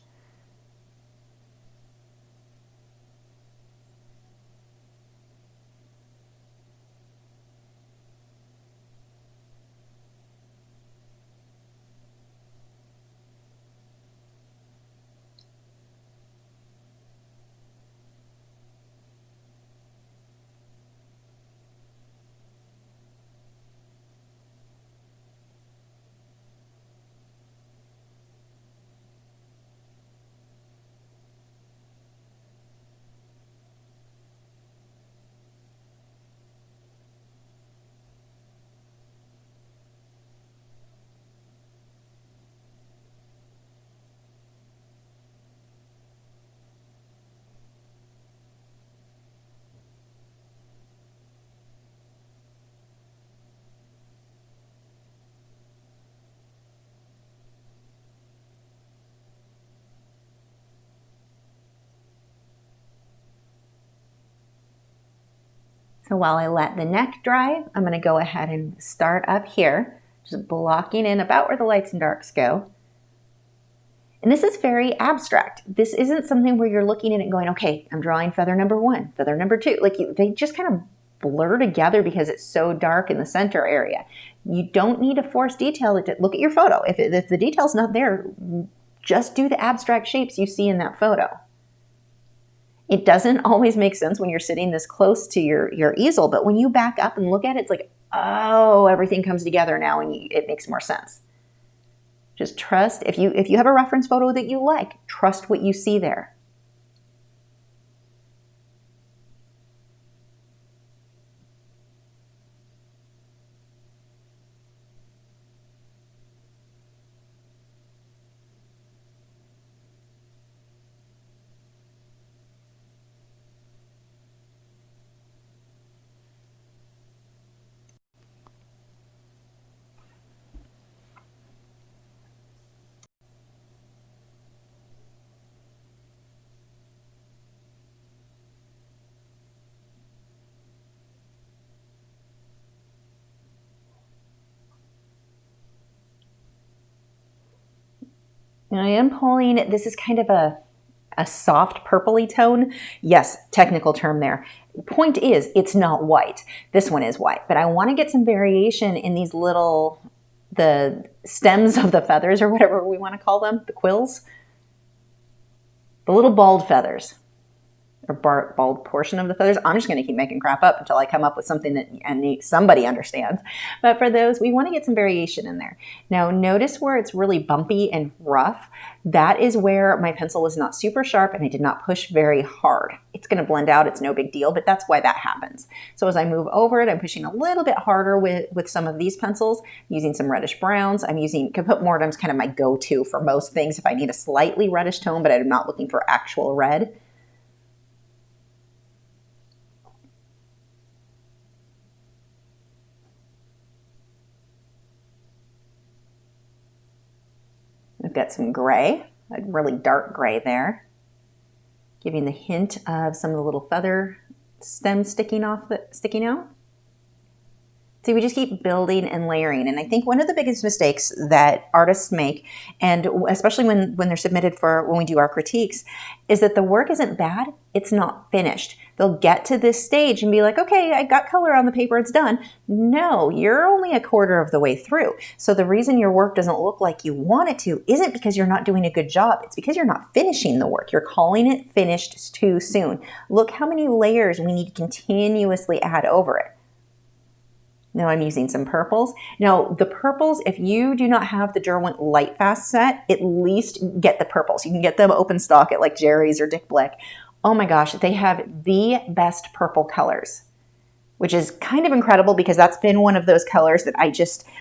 So while I let the neck dry, I'm going to go ahead and start up here, just blocking in about where the lights and darks go. And this is very abstract. This isn't something where you're looking at it and going, okay, I'm drawing feather number 1, feather number 2. They just kind of blur together because it's so dark in the center area. You don't need to force detail. Look at your photo. If the detail's not there, just do the abstract shapes you see in that photo. It doesn't always make sense when you're sitting this close to your easel, but when you back up and look at it, it's like, oh, everything comes together now and it makes more sense. Just trust. If you have a reference photo that you like, trust what you see there. And I am pulling, this is kind of a soft purpley tone. Yes, technical term there. Point is, it's not white. This one is white, but I want to get some variation in these little, the stems of the feathers or whatever we want to call them, the quills, the little bald feathers. Or bald portion of the feathers. I'm just going to keep making crap up until I come up with something that somebody understands. But for those, we want to get some variation in there. Now notice where it's really bumpy and rough. That is where my pencil was not super sharp and I did not push very hard. It's going to blend out. It's no big deal, but that's why that happens. So as I move over it, I'm pushing a little bit harder with some of these pencils, using some reddish browns. I'm using Caput Mortem's kind of my go-to for most things if I need a slightly reddish tone, but I'm not looking for actual red. I've got some gray, a really dark gray there, giving the hint of some of the little feather stems sticking out. See, we just keep building and layering. And I think one of the biggest mistakes that artists make, and especially when they're submitted for, when we do our critiques, is that the work isn't bad, it's not finished. They'll get to this stage and be like, okay, I got color on the paper, it's done. No, you're only a quarter of the way through. So the reason your work doesn't look like you want it to isn't because you're not doing a good job. It's because you're not finishing the work. You're calling it finished too soon. Look how many layers we need to continuously add over it. Now I'm using some purples. Now the purples, if you do not have the Derwent Lightfast set, at least get the purples. You can get them open stock at like Jerry's or Dick Blick. Oh my gosh, they have the best purple colors, which is kind of incredible because that's been one of those colors that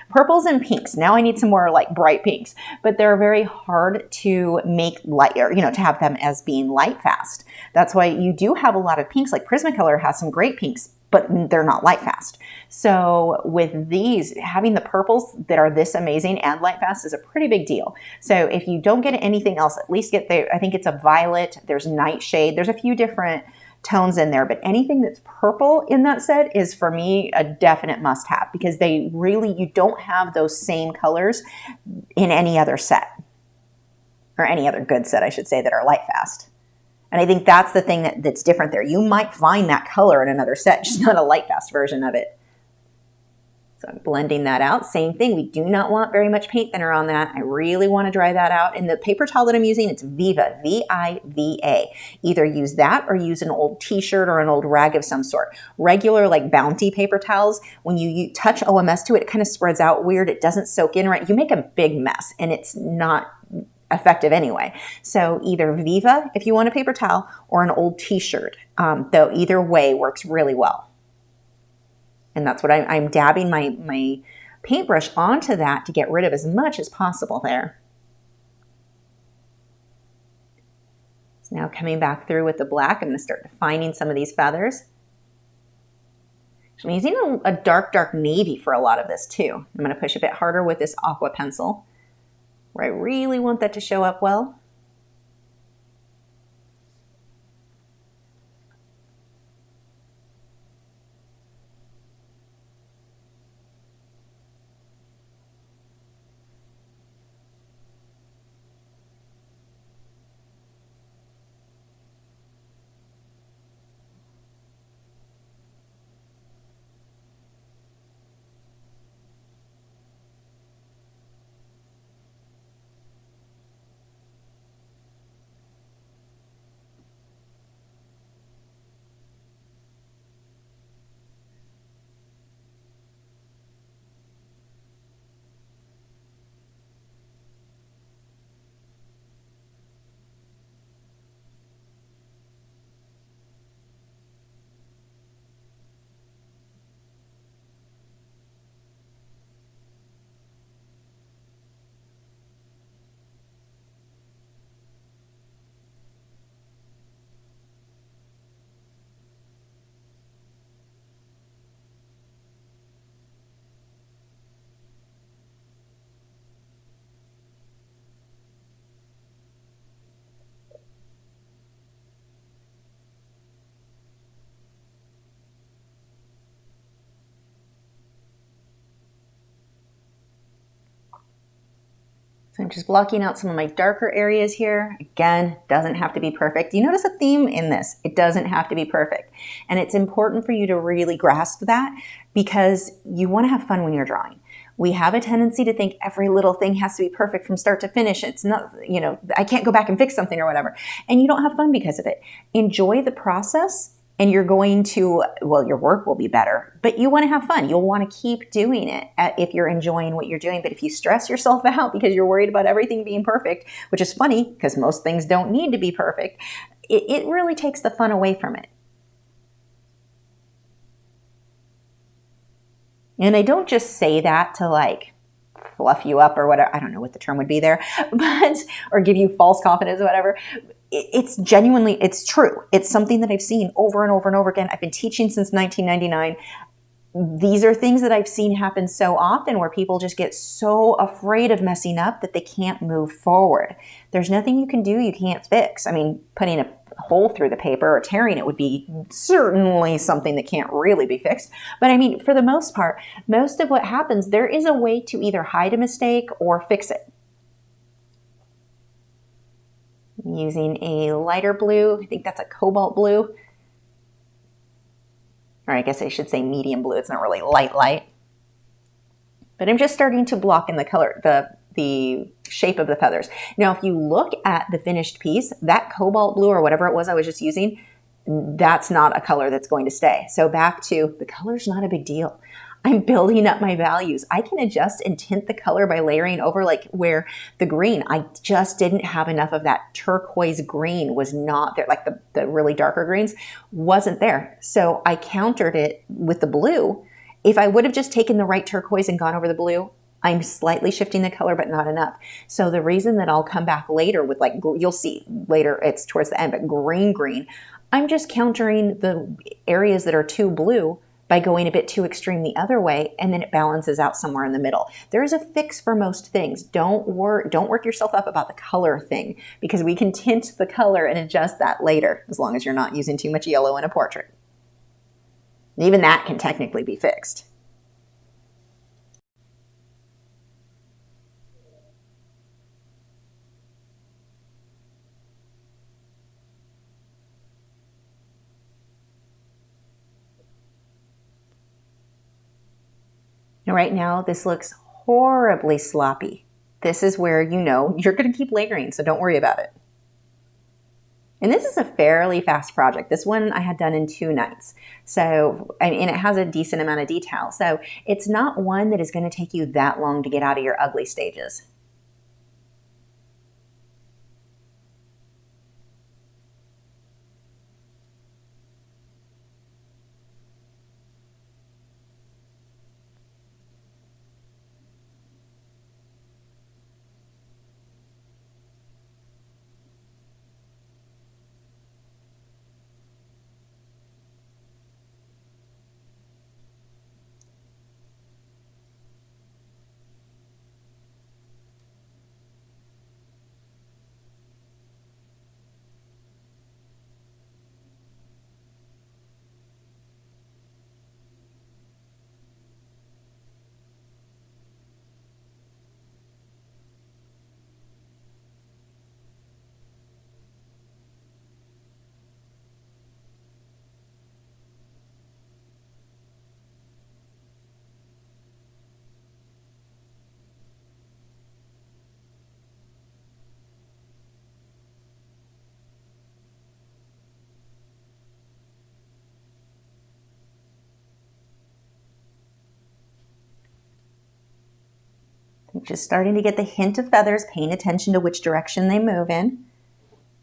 purples and pinks. Now I need some more like bright pinks, but they're very hard to make light, or, to have them as being light fast. That's why you do have a lot of pinks, like Prismacolor has some great pinks, but they're not light fast. So with these, having the purples that are this amazing and light fast is a pretty big deal. So if you don't get anything else, at least get I think it's a violet, there's nightshade, there's a few different tones in there, but anything that's purple in that set is for me a definite must have, because you don't have those same colors in any other set, or any other good set, I should say, that are light fast. And I think that's the thing that's different there. You might find that color in another set, just not a light fast version of it. So I'm blending that out. Same thing. We do not want very much paint thinner on that. I really want to dry that out. And the paper towel that I'm using, it's Viva, V-I-V-A. Either use that or use an old t-shirt or an old rag of some sort. Regular like Bounty paper towels, when you touch OMS to it, it kind of spreads out weird. It doesn't soak in right. You make a big mess and it's not effective anyway. So either Viva if you want a paper towel, or an old t-shirt. Though either way works really well. And that's what I'm dabbing my paintbrush onto that to get rid of as much as possible there. So now coming back through with the black, I'm going to start defining some of these feathers. I'm using a dark navy for a lot of this too. I'm going to push a bit harder with this aqua pencil, where I really want that to show up well. So I'm just blocking out some of my darker areas here. Again, doesn't have to be perfect. You notice a theme in this. It doesn't have to be perfect. And it's important for you to really grasp that because you want to have fun when you're drawing. We have a tendency to think every little thing has to be perfect from start to finish. It's not, I can't go back and fix something or whatever. And you don't have fun because of it. Enjoy the process. And you're going to, your work will be better, but you want to have fun. You'll want to keep doing it if you're enjoying what you're doing. But if you stress yourself out because you're worried about everything being perfect, which is funny because most things don't need to be perfect, it really takes the fun away from it. And I don't just say that to fluff you up or whatever. I don't know what the term would be there, or give you false confidence or whatever. It's genuinely, it's true. It's something that I've seen over and over and over again. I've been teaching since 1999. These are things that I've seen happen so often where people just get so afraid of messing up that they can't move forward. There's nothing you can do you can't fix. I mean, putting a hole through the paper or tearing it would be certainly something that can't really be fixed. But I mean, for the most part, most of what happens, there is a way to either hide a mistake or fix it. I'm using a lighter blue. I think that's a cobalt blue. Or I guess I should say medium blue. It's not really light. But I'm just starting to block in the color, the shape of the feathers. Now, if you look at the finished piece, that cobalt blue or whatever it was I was just using, that's not a color that's going to stay. So back to the color's not a big deal. I'm building up my values. I can adjust and tint the color by layering over, where the green, I just didn't have enough of that turquoise green was not there, the really darker greens wasn't there. So I countered it with the blue. If I would have just taken the right turquoise and gone over the blue, I'm slightly shifting the color, but not enough. So the reason that I'll come back later with you'll see later, it's towards the end, but green, I'm just countering the areas that are too blue by going a bit too extreme the other way, and then it balances out somewhere in the middle. There is a fix for most things. Don't work yourself up about the color thing because we can tint the color and adjust that later as long as you're not using too much yellow in a portrait. Even that can technically be fixed. And right now, this looks horribly sloppy. This is where you're going to keep layering, so don't worry about it. And this is a fairly fast project. This one I had done in 2 nights. So, and it has a decent amount of detail. So it's not one that is going to take you that long to get out of your ugly stages. Just starting to get the hint of feathers, paying attention to which direction they move in.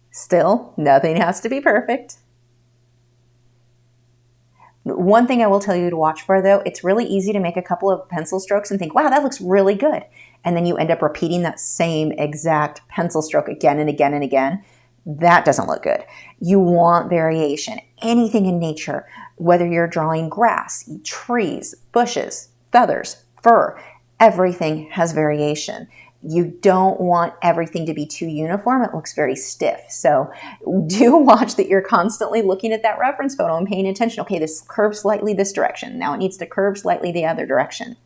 Still, nothing has to be perfect. One thing I will tell you to watch for, though, it's really easy to make a couple of pencil strokes and think, wow, that looks really good. And then you end up repeating that same exact pencil stroke again and again and again. That doesn't look good. You want variation. Anything in nature, whether you're drawing grass, trees, bushes, feathers, fur, everything has variation. You don't want everything to be too uniform. It looks very stiff. So do watch that you're constantly looking at that reference photo and paying attention. Okay, this curves slightly this direction. Now it needs to curve slightly the other direction.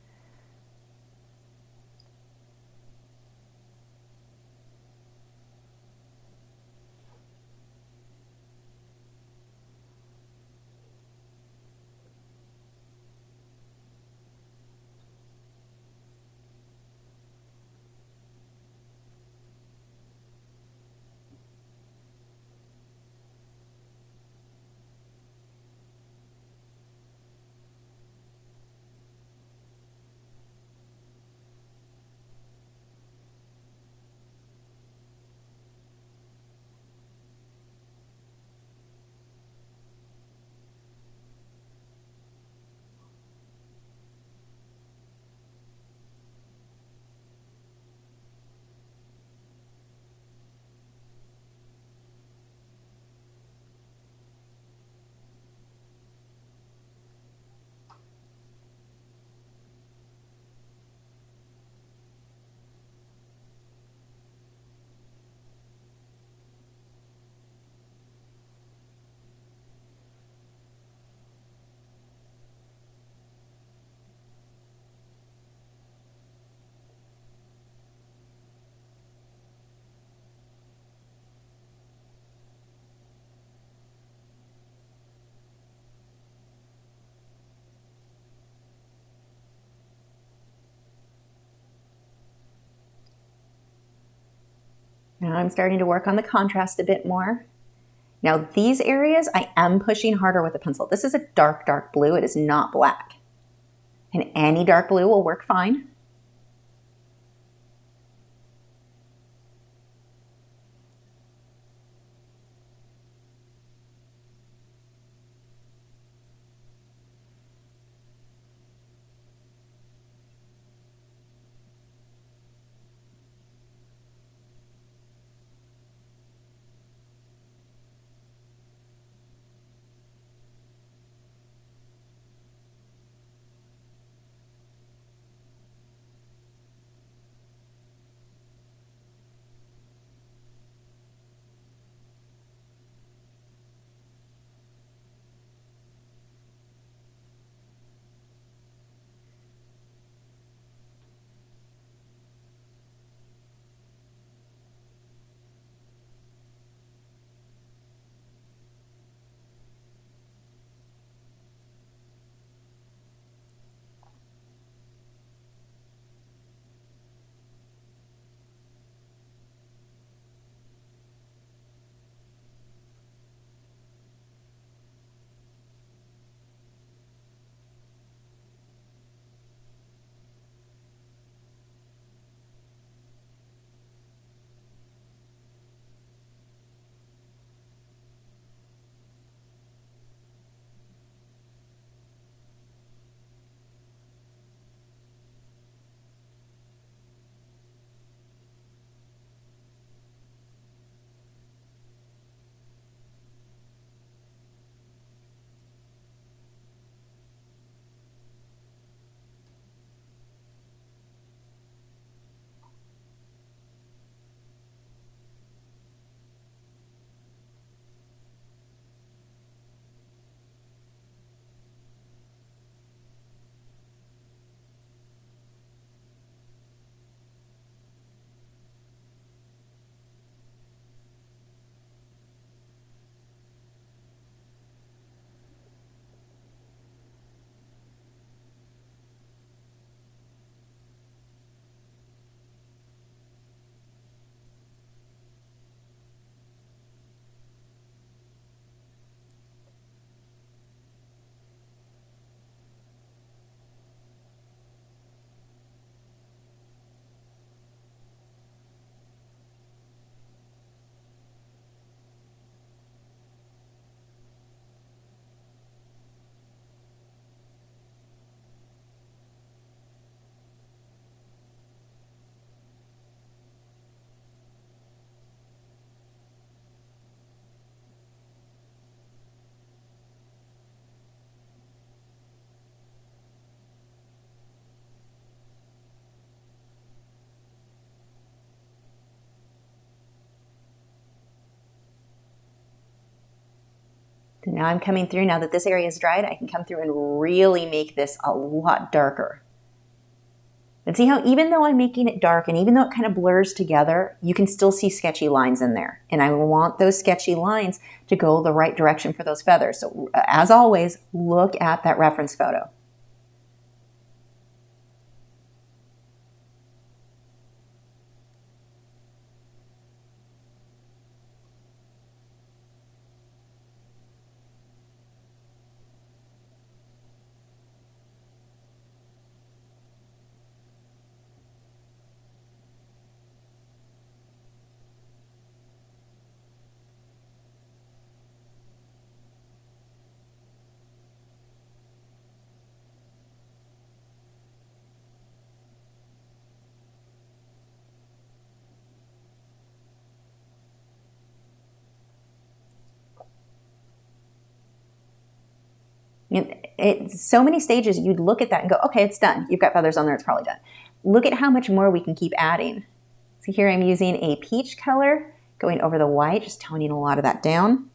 Now I'm starting to work on the contrast a bit more. Now these areas I am pushing harder with the pencil. This is a dark, dark blue. It is not black. And any dark blue will work fine. So now I'm coming through, now that this area is dried, I can come through and really make this a lot darker. And see how even though I'm making it dark and even though it kind of blurs together, you can still see sketchy lines in there. And I want those sketchy lines to go the right direction for those feathers. So as always, look at that reference photo. It's so many stages, you'd look at that and go, okay, it's done. You've got feathers on there, it's probably done. Look at how much more we can keep adding. So here I'm using a peach color, going over the white, just toning a lot of that down.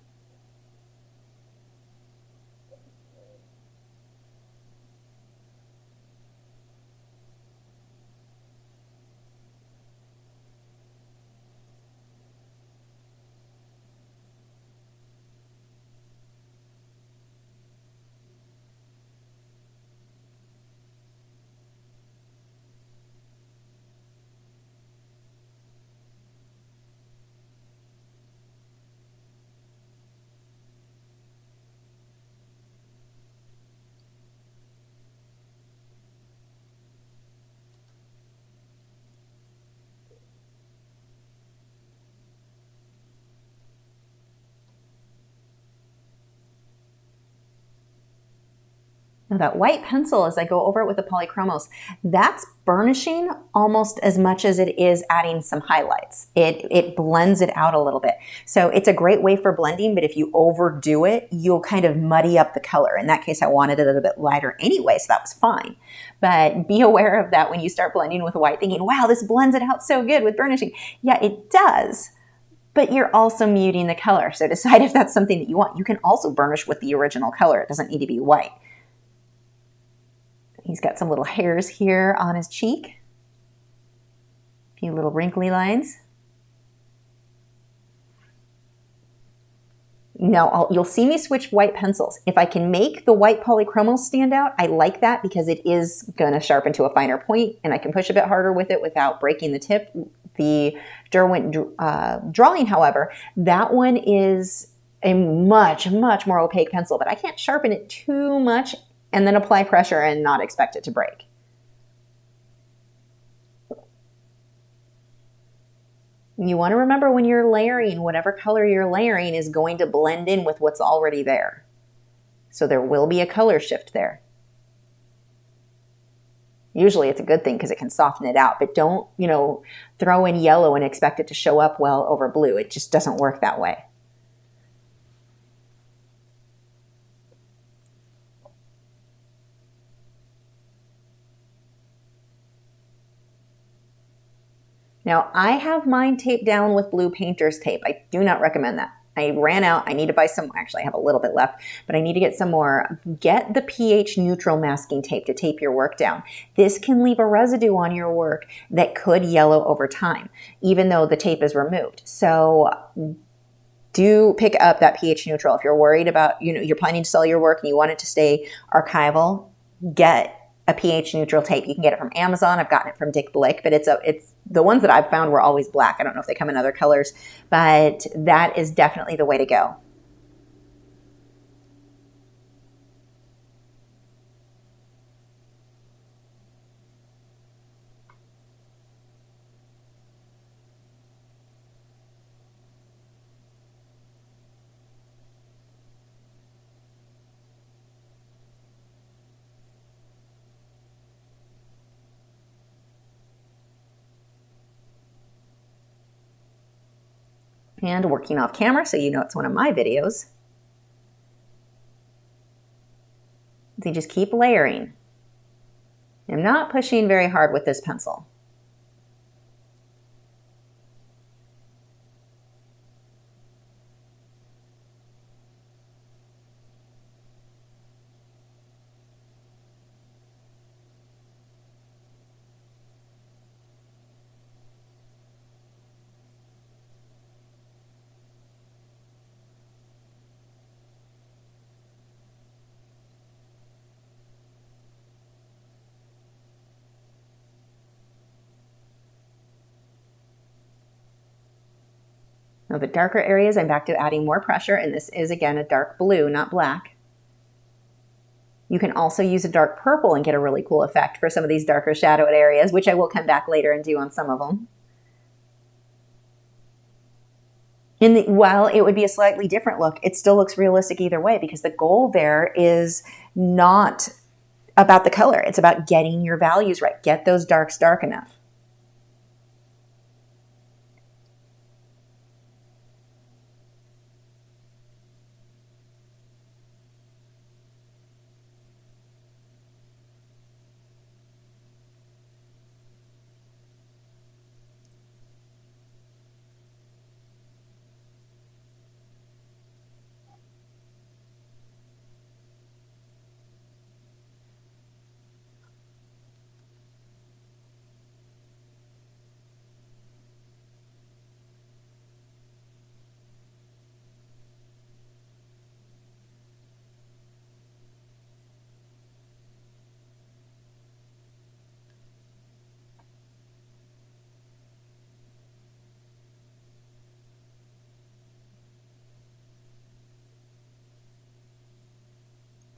Now that white pencil, as I go over it with the polychromos, that's burnishing almost as much as it is adding some highlights. It blends it out a little bit. So it's a great way for blending, but if you overdo it, you'll kind of muddy up the color. In that case, I wanted it a little bit lighter anyway, so that was fine. But be aware of that when you start blending with white, thinking, wow, this blends it out so good with burnishing. Yeah, it does. But you're also muting the color. So decide if that's something that you want. You can also burnish with the original color. It doesn't need to be white. He's got some little hairs here on his cheek. A few little wrinkly lines. Now you'll see me switch white pencils. If I can make the white polychromos stand out, I like that because it is going to sharpen to a finer point and I can push a bit harder with it without breaking the tip. The Derwent drawing, however, that one is a much, much more opaque pencil, but I can't sharpen it too much and then apply pressure and not expect it to break. You want to remember when you're layering, whatever color you're layering is going to blend in with what's already there. So there will be a color shift there. Usually it's a good thing because it can soften it out, but don't, throw in yellow and expect it to show up well over blue. It just doesn't work that way. Now, I have mine taped down with blue painter's tape. I do not recommend that. I ran out. I need to buy some. Actually, I have a little bit left, but I need to get some more. Get the pH neutral masking tape to tape your work down. This can leave a residue on your work that could yellow over time, even though the tape is removed. So do pick up that pH neutral. If you're worried about, you're planning to sell your work and you want it to stay archival, get a pH neutral tape. You can get it from Amazon. I've gotten it from Dick Blick, but it's the ones that I've found were always black. I don't know if they come in other colors, but that is definitely the way to go. And working off camera, so you know it's one of my videos. So you just keep layering. I'm not pushing very hard with this pencil. Now the darker areas, I'm back to adding more pressure, and this is again a dark blue, not black. You can also use a dark purple and get a really cool effect for some of these darker shadowed areas, which I will come back later and do on some of them. While it would be a slightly different look, it still looks realistic either way because the goal there is not about the color. It's about getting your values right. Get those darks dark enough.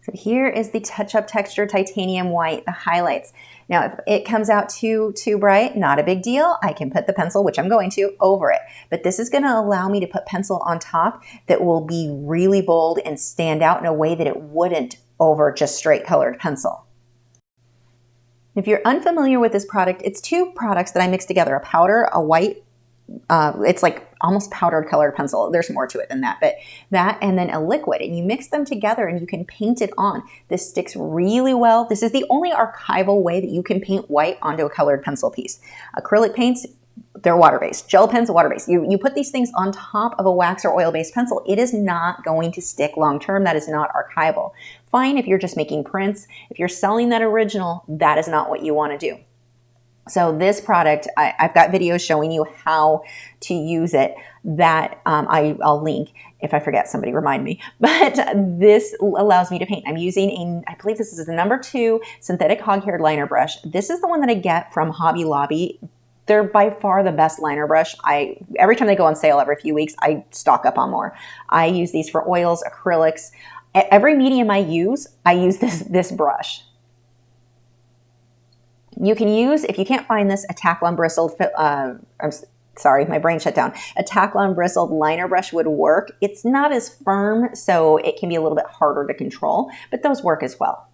So here is the touch-up texture titanium white, the highlights. Now, if it comes out too bright, not a big deal. I can put the pencil, which I'm going to, over it. But this is going to allow me to put pencil on top that will be really bold and stand out in a way that it wouldn't over just straight colored pencil. If you're unfamiliar with this product, it's two products that I mix together, a powder, a white, it's like almost powdered colored pencil. There's more to it than that, but that and then a liquid, and you mix them together and you can paint it on. This sticks really well. This is the only archival way that you can paint white onto a colored pencil piece. Acrylic paints, they're water-based. Gel pens, water-based. You put these things on top of a wax or oil-based pencil, it is not going to stick long-term. That is not archival. Fine if you're just making prints. If you're selling that original, that is not what you want to do. So this product, I've got videos showing you how to use it that I'll link. If I forget, somebody remind me. But this allows me to paint. I'm using I believe this is the number 2 synthetic hog-haired liner brush. This is the one that I get from Hobby Lobby. They're by far the best liner brush. Every time they go on sale every few weeks, I stock up on more. I use these for oils, acrylics. Every medium I use this brush. You can use, if you can't find this, a Taklon bristled, sorry, my brain shut down. A Taklon bristled liner brush would work. It's not as firm, so it can be a little bit harder to control, but those work as well.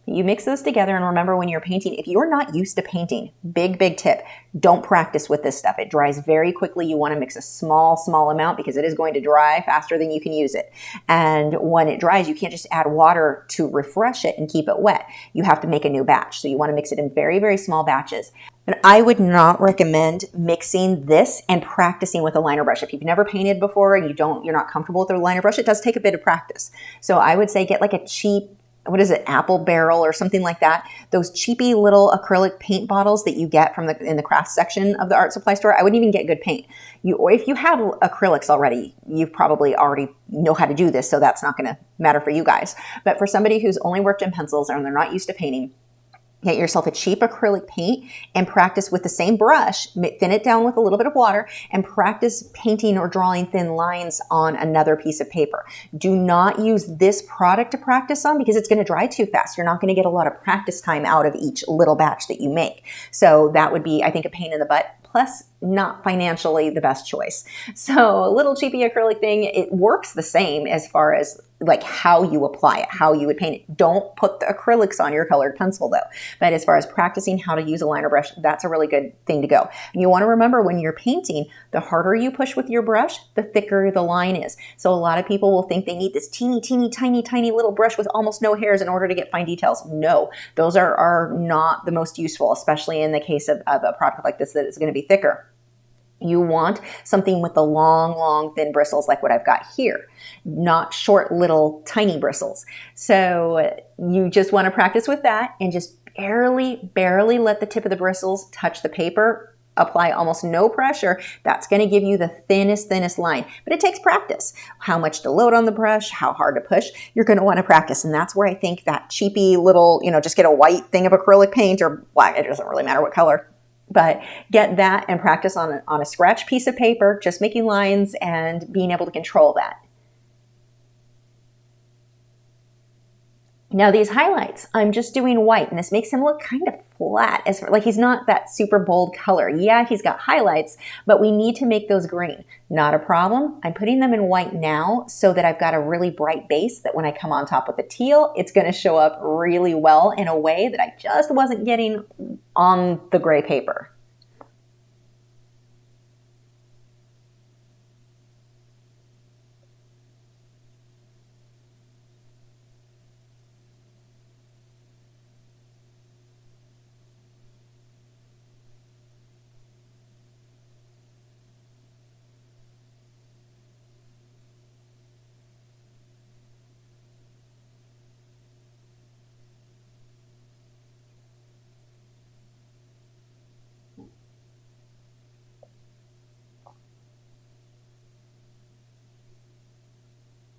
You mix those together, and remember when you're painting, if you're not used to painting, big tip, don't practice with this stuff. It dries very quickly. You want to mix a small amount because it is going to dry faster than you can use it. And when it dries, you can't just add water to refresh it and keep it wet. You have to make a new batch. So you want to mix it in very small batches. And I would not recommend mixing this and practicing with a liner brush. If you've never painted before and you're not comfortable with a liner brush, it does take a bit of practice. So I would say get like a cheap, what is it, Apple Barrel or something like that. Those cheapy little acrylic paint bottles that you get from in the craft section of the art supply store. I wouldn't even get good paint. If you have acrylics already, you probably already know how to do this, so that's not going to matter for you guys. But for somebody who's only worked in pencils and they're not used to painting, get yourself a cheap acrylic paint and practice with the same brush, thin it down with a little bit of water, and practice painting or drawing thin lines on another piece of paper. Do not use this product to practice on because it's going to dry too fast. You're not going to get a lot of practice time out of each little batch that you make. So that would be, I think, a pain in the butt. Plus, not financially the best choice. So a little cheapy acrylic thing, it works the same as far as like how you apply it, how you would paint it. Don't put the acrylics on your colored pencil though. But as far as practicing how to use a liner brush, that's a really good thing to go. And you want to remember when you're painting, the harder you push with your brush, the thicker the line is. So a lot of people will think they need this teeny tiny little brush with almost no hairs in order to get fine details. No, those are not the most useful, especially in the case of a product like this that is going to be thicker. You want something with the long, thin bristles like what I've got here, not short, little, tiny bristles. So you just want to practice with that and just barely let the tip of the bristles touch the paper. Apply almost no pressure. That's going to give you the thinnest line. But it takes practice. How much to load on the brush, how hard to push. You're going to want to practice. And that's where I think that cheapy little, just get a white thing of acrylic paint or black. It doesn't really matter what color. But get that and practice on a scratch piece of paper, just making lines and being able to control that. Now these highlights, I'm just doing white, and this makes him look kind of flat, like he's not that super bold color. Yeah, he's got highlights, but we need to make those green. Not a problem. I'm putting them in white now so that I've got a really bright base that when I come on top with the teal, it's going to show up really well in a way that I just wasn't getting on the gray paper.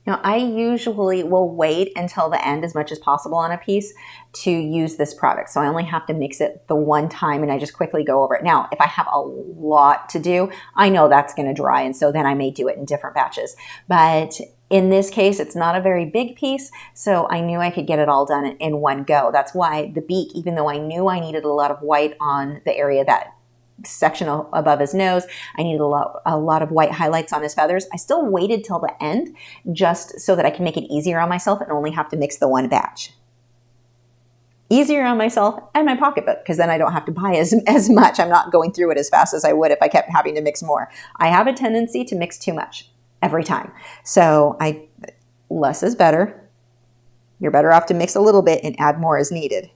Now, I usually will wait until the end as much as possible on a piece to use this product. So I only have to mix it the one time and I just quickly go over it. Now, if I have a lot to do, I know that's going to dry. And so then I may do it in different batches. But in this case, it's not a very big piece. So I knew I could get it all done in one go. That's why the beak, even though I knew I needed a lot of white on the area that section above his nose. I needed a lot of white highlights on his feathers. I still waited till the end just so that I can make it easier on myself and only have to mix the one batch. Easier on myself and my pocketbook, because then I don't have to buy as much. I'm not going through it as fast as I would if I kept having to mix more. I have a tendency to mix too much every time. So less is better. You're better off to mix a little bit and add more as needed.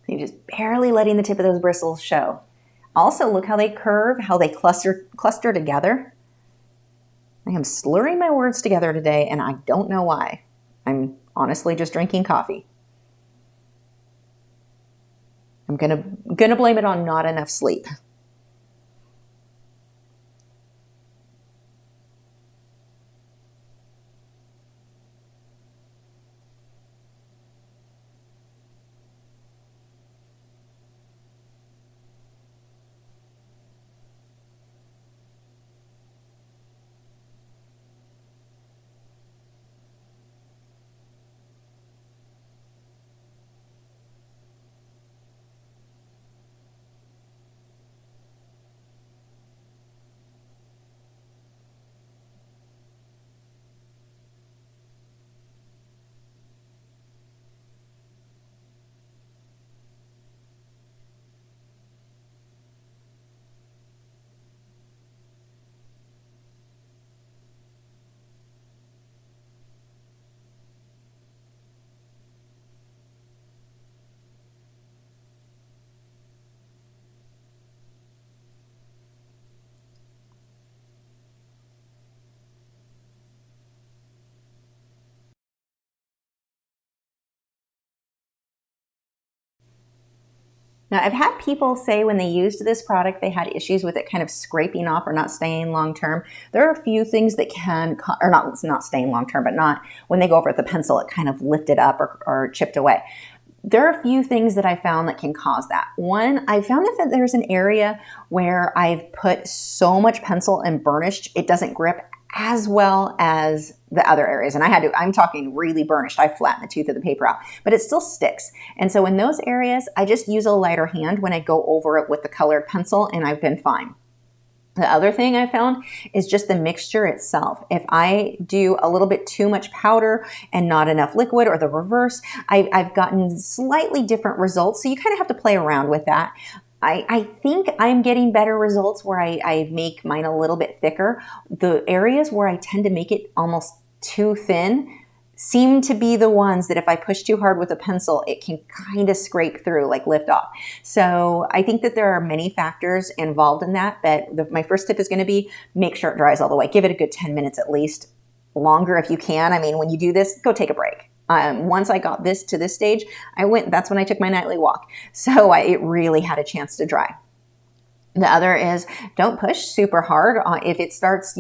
You're just barely letting the tip of those bristles show. Also, look how they curve, how they cluster together. I am slurring my words together today, and I don't know why. I'm honestly just drinking coffee. I'm gonna blame it on not enough sleep. Now, I've had people say when they used this product, they had issues with it kind of scraping off or not staying long term. There are a few things that can, or not staying long term, but not when they go over with the pencil, it kind of lifted up or chipped away. There are a few things that I found that can cause that. One, I found that there's an area where I've put so much pencil and burnished, it doesn't grip as well as the other areas. And I'm talking really burnished. I flattened the tooth of the paper out, but it still sticks. And so in those areas, I just use a lighter hand when I go over it with the colored pencil, and I've been fine. The other thing I found is just the mixture itself. If I do a little bit too much powder and not enough liquid, or the reverse, I've gotten slightly different results. So you kind of have to play around with that. I think I'm getting better results where I make mine a little bit thicker. The areas where I tend to make it almost too thin seem to be the ones that if I push too hard with a pencil, it can kind of scrape through, like lift off. So I think that there are many factors involved in that, but my first tip is going to be make sure it dries all the way. Give it a good 10 minutes at least, longer if you can. I mean, when you do this, go take a break. Once I got this to this stage, that's when I took my nightly walk. So it really had a chance to dry. The other is don't push super hard. If it starts,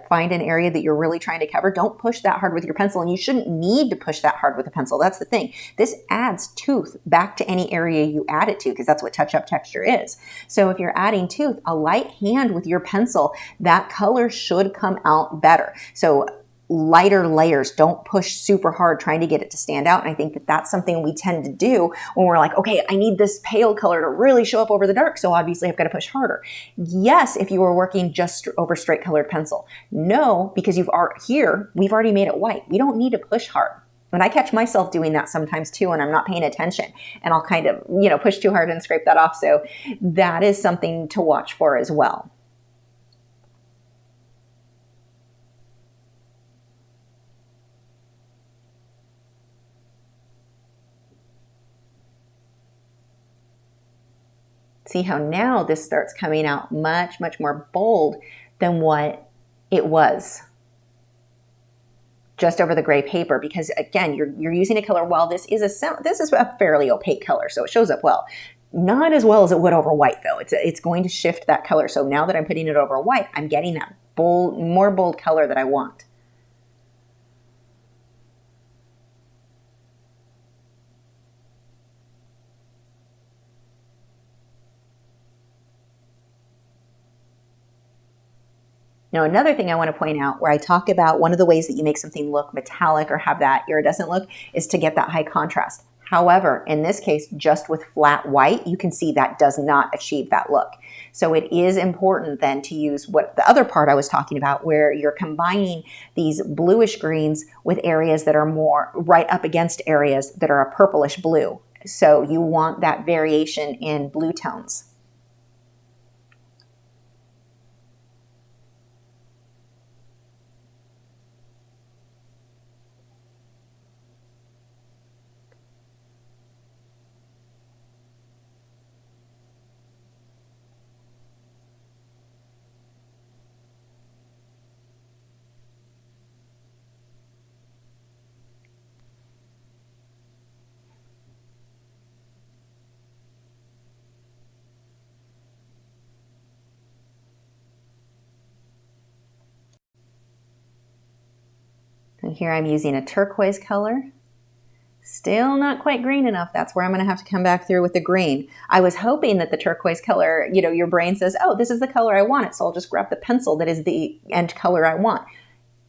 find an area that you're really trying to cover, don't push that hard with your pencil, and you shouldn't need to push that hard with a pencil. That's the thing. This adds tooth back to any area you add it to, because that's what touch-up texture is. So if you're adding tooth, a light hand with your pencil, that color should come out better. So lighter layers, don't push super hard trying to get it to stand out. And I think that that's something we tend to do when we're like, okay, I need this pale color to really show up over the dark, so obviously I've got to push harder. Yes, if you were working just over straight colored pencil. No, because we've already made it white. We don't need to push hard. And I catch myself doing that sometimes too, and I'm not paying attention, and I'll kind of, push too hard and scrape that off. So that is something to watch for as well. See how now this starts coming out much, much more bold than what it was. just over the gray paper, because again, you're using a color. While this is a fairly opaque color, so it shows up well. Not as well as it would over white, though. It's going to shift that color. So now that I'm putting it over white, I'm getting that more bold color that I want. Now, another thing I want to point out, where I talk about one of the ways that you make something look metallic or have that iridescent look, is to get that high contrast. However, in this case, just with flat white, you can see that does not achieve that look. So it is important then to use what the other part I was talking about, where you're combining these bluish greens with areas that are more right up against areas that are a purplish blue. So you want that variation in blue tones. And here I'm using a turquoise color. Still not quite green enough. That's where I'm going to have to come back through with the green. I was hoping that the turquoise color, your brain says, oh, this is the color I want it, so I'll just grab the pencil that is the end color I want.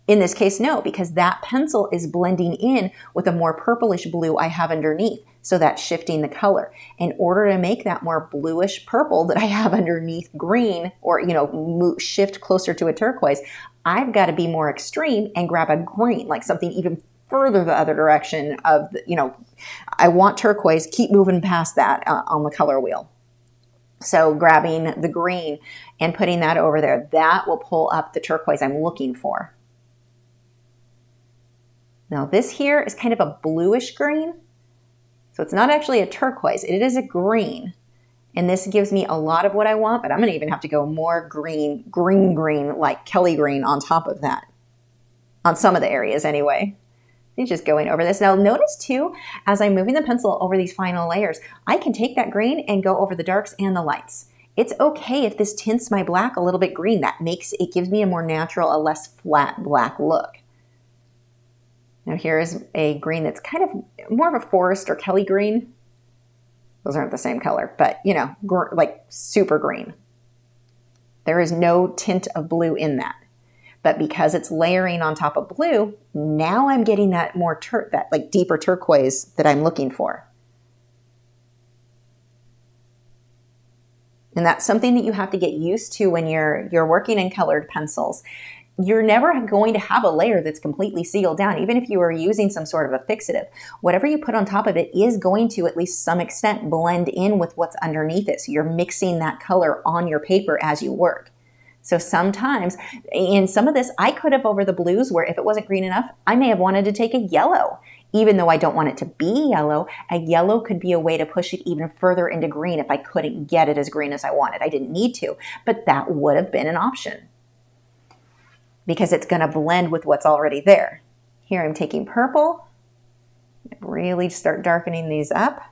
In this case, no, because that pencil is blending in with a more purplish blue I have underneath. So that's shifting the color. In order to make that more bluish purple that I have underneath green, or, shift closer to a turquoise, I've got to be more extreme and grab a green, like something even further the other direction of, I want turquoise, keep moving past that on the color wheel. So grabbing the green and putting that over there, that will pull up the turquoise I'm looking for. Now this here is kind of a bluish green. So it's not actually a turquoise, it is a green. And this gives me a lot of what I want, but I'm gonna even have to go more green, like Kelly green on top of that. On some of the areas anyway. It's just going over this. Now notice too, as I'm moving the pencil over these final layers, I can take that green and go over the darks and the lights. It's okay if this tints my black a little bit green. It gives me a more natural, a less flat black look. Now here is a green that's kind of more of a forest or Kelly green. Those aren't the same color, but like super green. There is no tint of blue in that. But because it's layering on top of blue, now I'm getting that more that like deeper turquoise that I'm looking for. And that's something that you have to get used to when you're working in colored pencils. You're never going to have a layer that's completely sealed down, even if you are using some sort of a fixative. Whatever you put on top of it is going to, at least some extent, blend in with what's underneath it. So you're mixing that color on your paper as you work. So sometimes, in some of this, I could have over the blues, where if it wasn't green enough, I may have wanted to take a yellow. Even though I don't want it to be yellow, a yellow could be a way to push it even further into green if I couldn't get it as green as I wanted. I didn't need to, but that would have been an option, because it's going to blend with what's already there. Here I'm taking purple, really start darkening these up.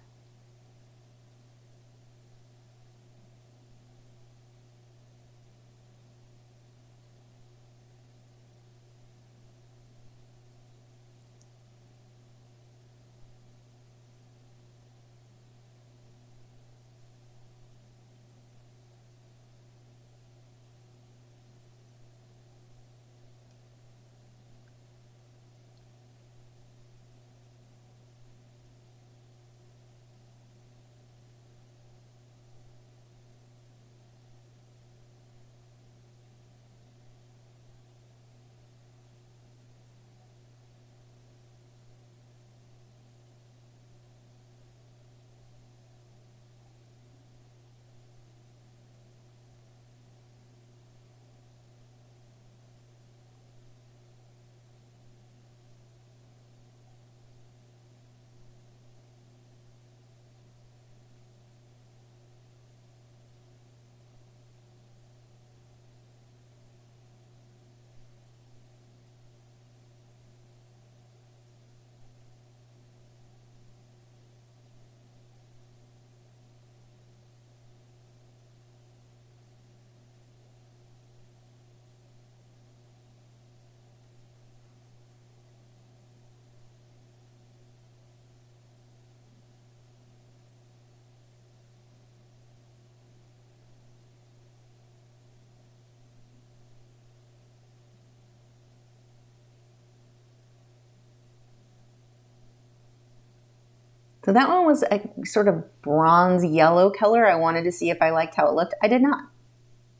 So that one was a sort of bronze yellow color. I wanted to see if I liked how it looked. I did not.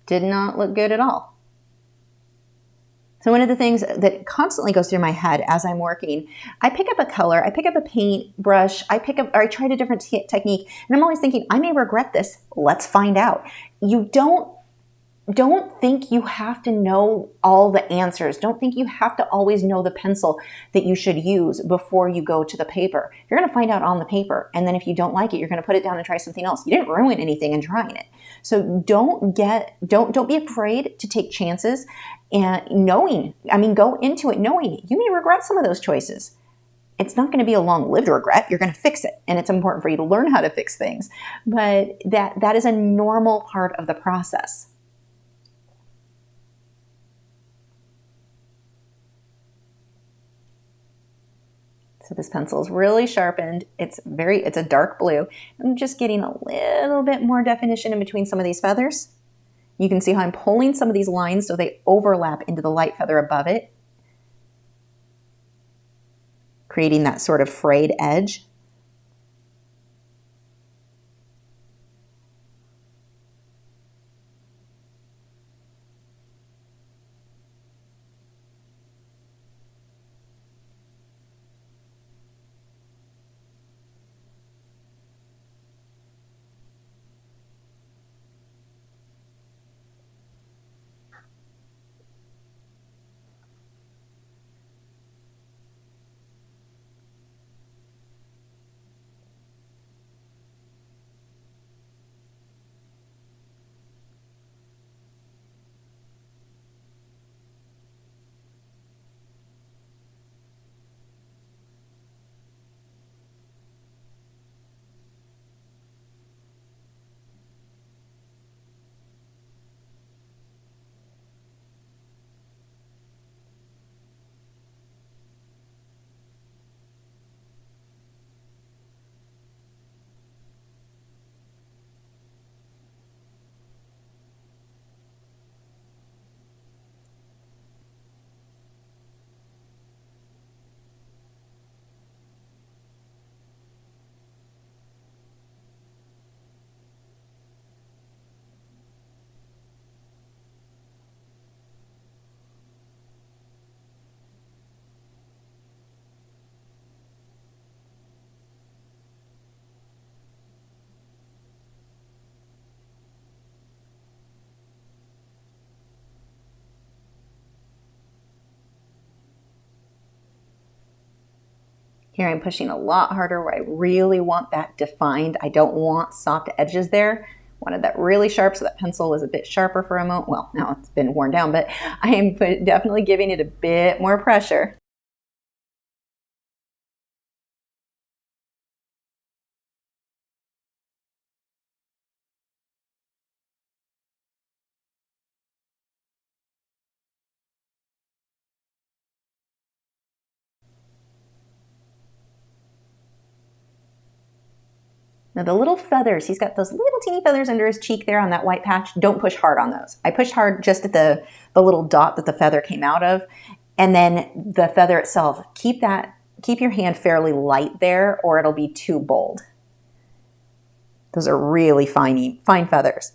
Did not look good at all. So one of the things that constantly goes through my head as I'm working, I pick up a color, I pick up a paint brush, I tried a different technique, and I'm always thinking, I may regret this. Let's find out. You don't think you have to know all the answers. Don't think you have to always know the pencil that you should use before you go to the paper. You're going to find out on the paper. And then if you don't like it, you're going to put it down and try something else. You didn't ruin anything in trying it. So don't be afraid to take chances and go into it knowing you may regret some of those choices. It's not going to be a long-lived regret. You're going to fix it. And it's important for you to learn how to fix things. But that is a normal part of the process. So this pencil is really sharpened. It's a dark blue. I'm just getting a little bit more definition in between some of these feathers. You can see how I'm pulling some of these lines so they overlap into the light feather above it, creating that sort of frayed edge. Here I'm pushing a lot harder where I really want that defined. I don't want soft edges there. Wanted that really sharp, so that pencil was a bit sharper for a moment. Well, now it's been worn down, but I am definitely giving it a bit more pressure. Now the little feathers, he's got those little teeny feathers under his cheek there on that white patch. Don't push hard on those. I pushed hard just at the little dot that the feather came out of. And then the feather itself, keep your hand fairly light there or it'll be too bold. Those are really fine feathers.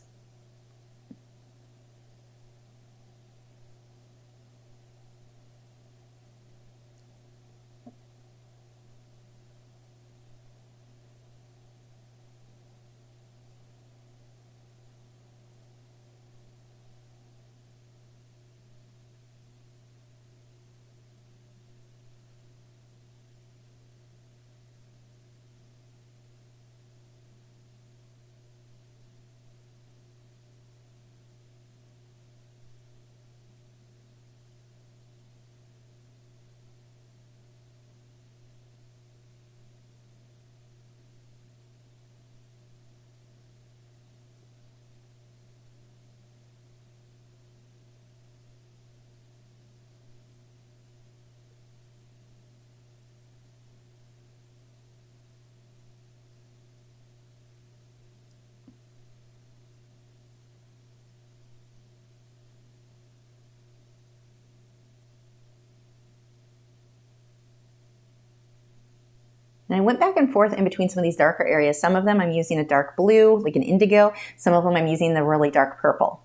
And I went back and forth in between some of these darker areas. Some of them I'm using a dark blue, like an indigo. Some of them I'm using the really dark purple.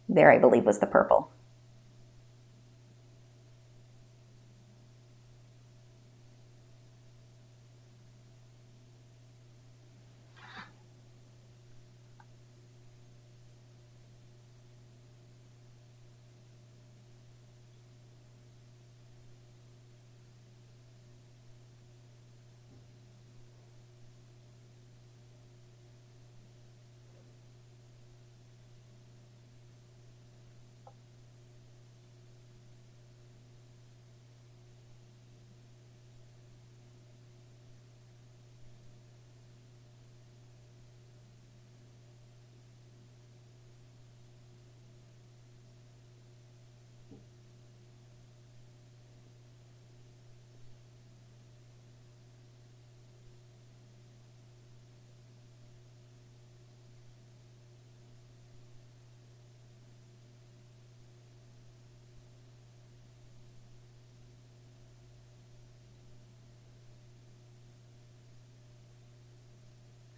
There, I believe, was the purple.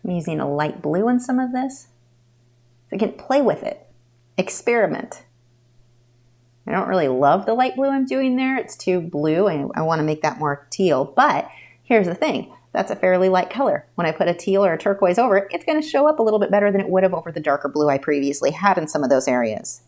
I'm using a light blue in some of this. Again, play with it. Experiment. I don't really love the light blue I'm doing there. It's too blue and I want to make that more teal. But here's the thing. That's a fairly light color. When I put a teal or a turquoise over it, it's going to show up a little bit better than it would have over the darker blue I previously had in some of those areas.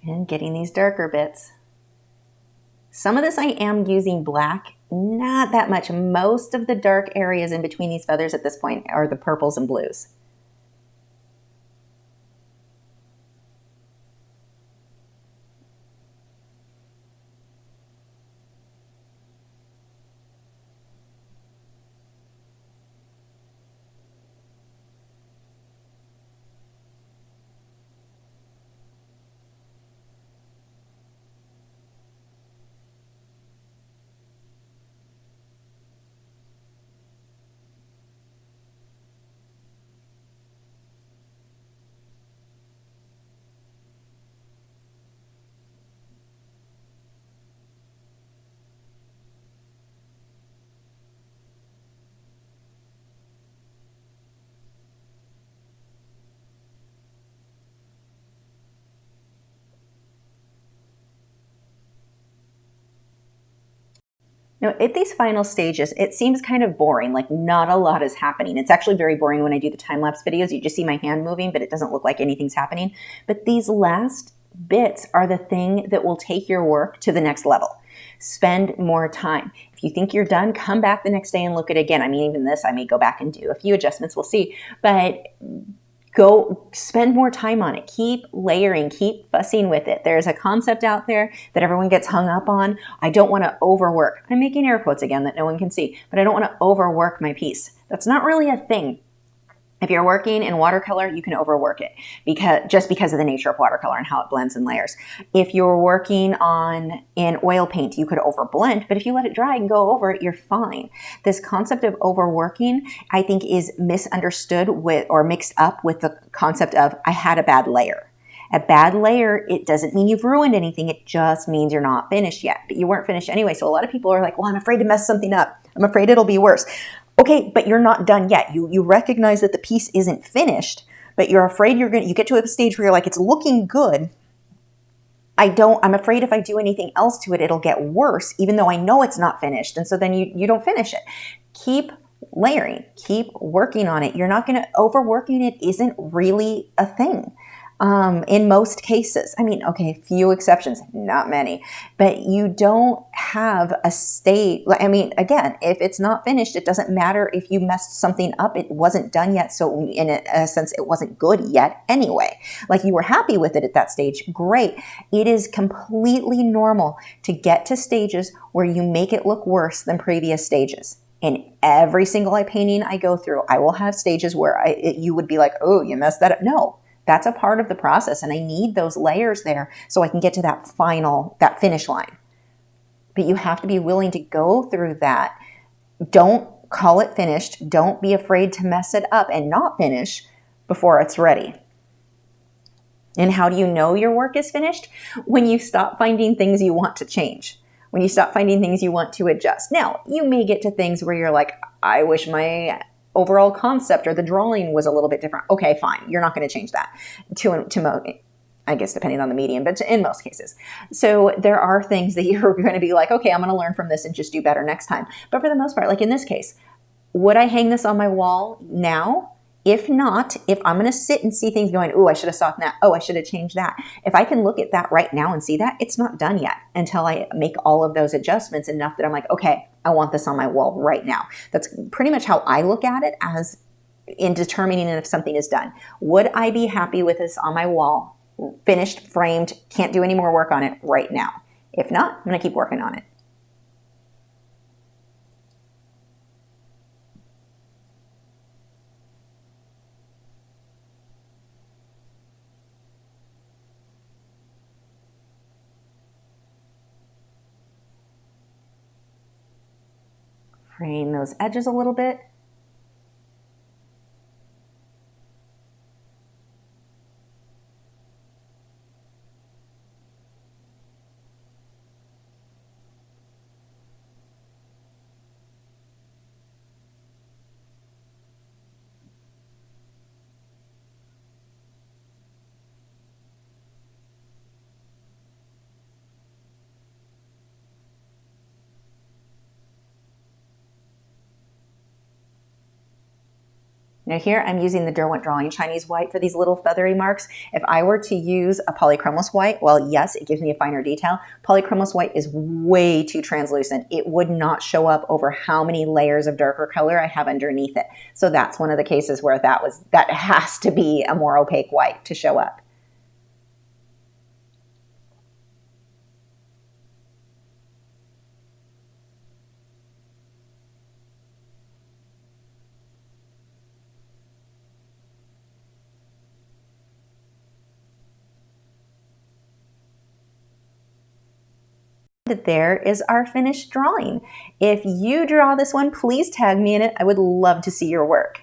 And getting these darker bits. Some of this I am using black, not that much. Most of the dark areas in between these feathers at this point are the purples and blues. Now, at these final stages, it seems kind of boring, like not a lot is happening. It's actually very boring when I do the time-lapse videos. You just see my hand moving, but it doesn't look like anything's happening. But these last bits are the thing that will take your work to the next level. Spend more time. If you think you're done, come back the next day and look at it again. I mean, even this, I may go back and do a few adjustments. We'll see. But go spend more time on it. Keep layering, keep fussing with it. There's a concept out there that everyone gets hung up on. I don't want to overwork. I'm making air quotes again that no one can see, but I don't want to overwork my piece. That's not really a thing. If you're working in watercolor, you can overwork it because of the nature of watercolor and how it blends in layers. If you're working in oil paint, you could overblend, but if you let it dry and go over it, you're fine. This concept of overworking, I think, is misunderstood or mixed up with the concept of I had a bad layer. A bad layer, it doesn't mean you've ruined anything. It just means you're not finished yet, but you weren't finished anyway. So a lot of people are like, well, I'm afraid to mess something up. I'm afraid it'll be worse. Okay, but you're not done yet. You recognize that the piece isn't finished, but you're afraid you get to a stage where you're like, it's looking good. I'm afraid if I do anything else to it, it'll get worse, even though I know it's not finished. And so then you don't finish it. Keep layering, keep working on it. You're not going to overworking it isn't really a thing. In most cases, I mean, okay, few exceptions, not many, but you don't have a state. I mean, again, if it's not finished, it doesn't matter if you messed something up. It wasn't done yet. So in a sense, it wasn't good yet anyway. Like you were happy with it at that stage. Great. It is completely normal to get to stages where you make it look worse than previous stages. In every single painting I go through, I will have stages where you would be like, oh, you messed that up. No. That's a part of the process, and I need those layers there so I can get to that finish line. But you have to be willing to go through that. Don't call it finished. Don't be afraid to mess it up and not finish before it's ready. And how do you know your work is finished? When you stop finding things you want to change. When you stop finding things you want to adjust. Now, you may get to things where you're like, I wish my overall concept or the drawing was a little bit different. Okay, fine. You're not going to change that I guess depending on the medium, but in most cases. So there are things that you're going to be like, okay, I'm going to learn from this and just do better next time. But for the most part, like in this case, would I hang this on my wall now? If not, if I'm going to sit and see things going, oh, I should have softened that. Oh, I should have changed that. If I can look at that right now and see that, it's not done yet until I make all of those adjustments enough that I'm like, okay, I want this on my wall right now. That's pretty much how I look at it as in determining if something is done. Would I be happy with this on my wall, finished, framed, can't do any more work on it right now? If not, I'm going to keep working on it. Fraying those edges a little bit. Now here I'm using the Derwent Drawing Chinese white for these little feathery marks. If I were to use a polychromos white, well, yes, it gives me a finer detail. Polychromos white is way too translucent. It would not show up over how many layers of darker color I have underneath it. So that's one of the cases where that has to be a more opaque white to show up. There is our finished drawing. If you draw this one, please tag me in it. I would love to see your work.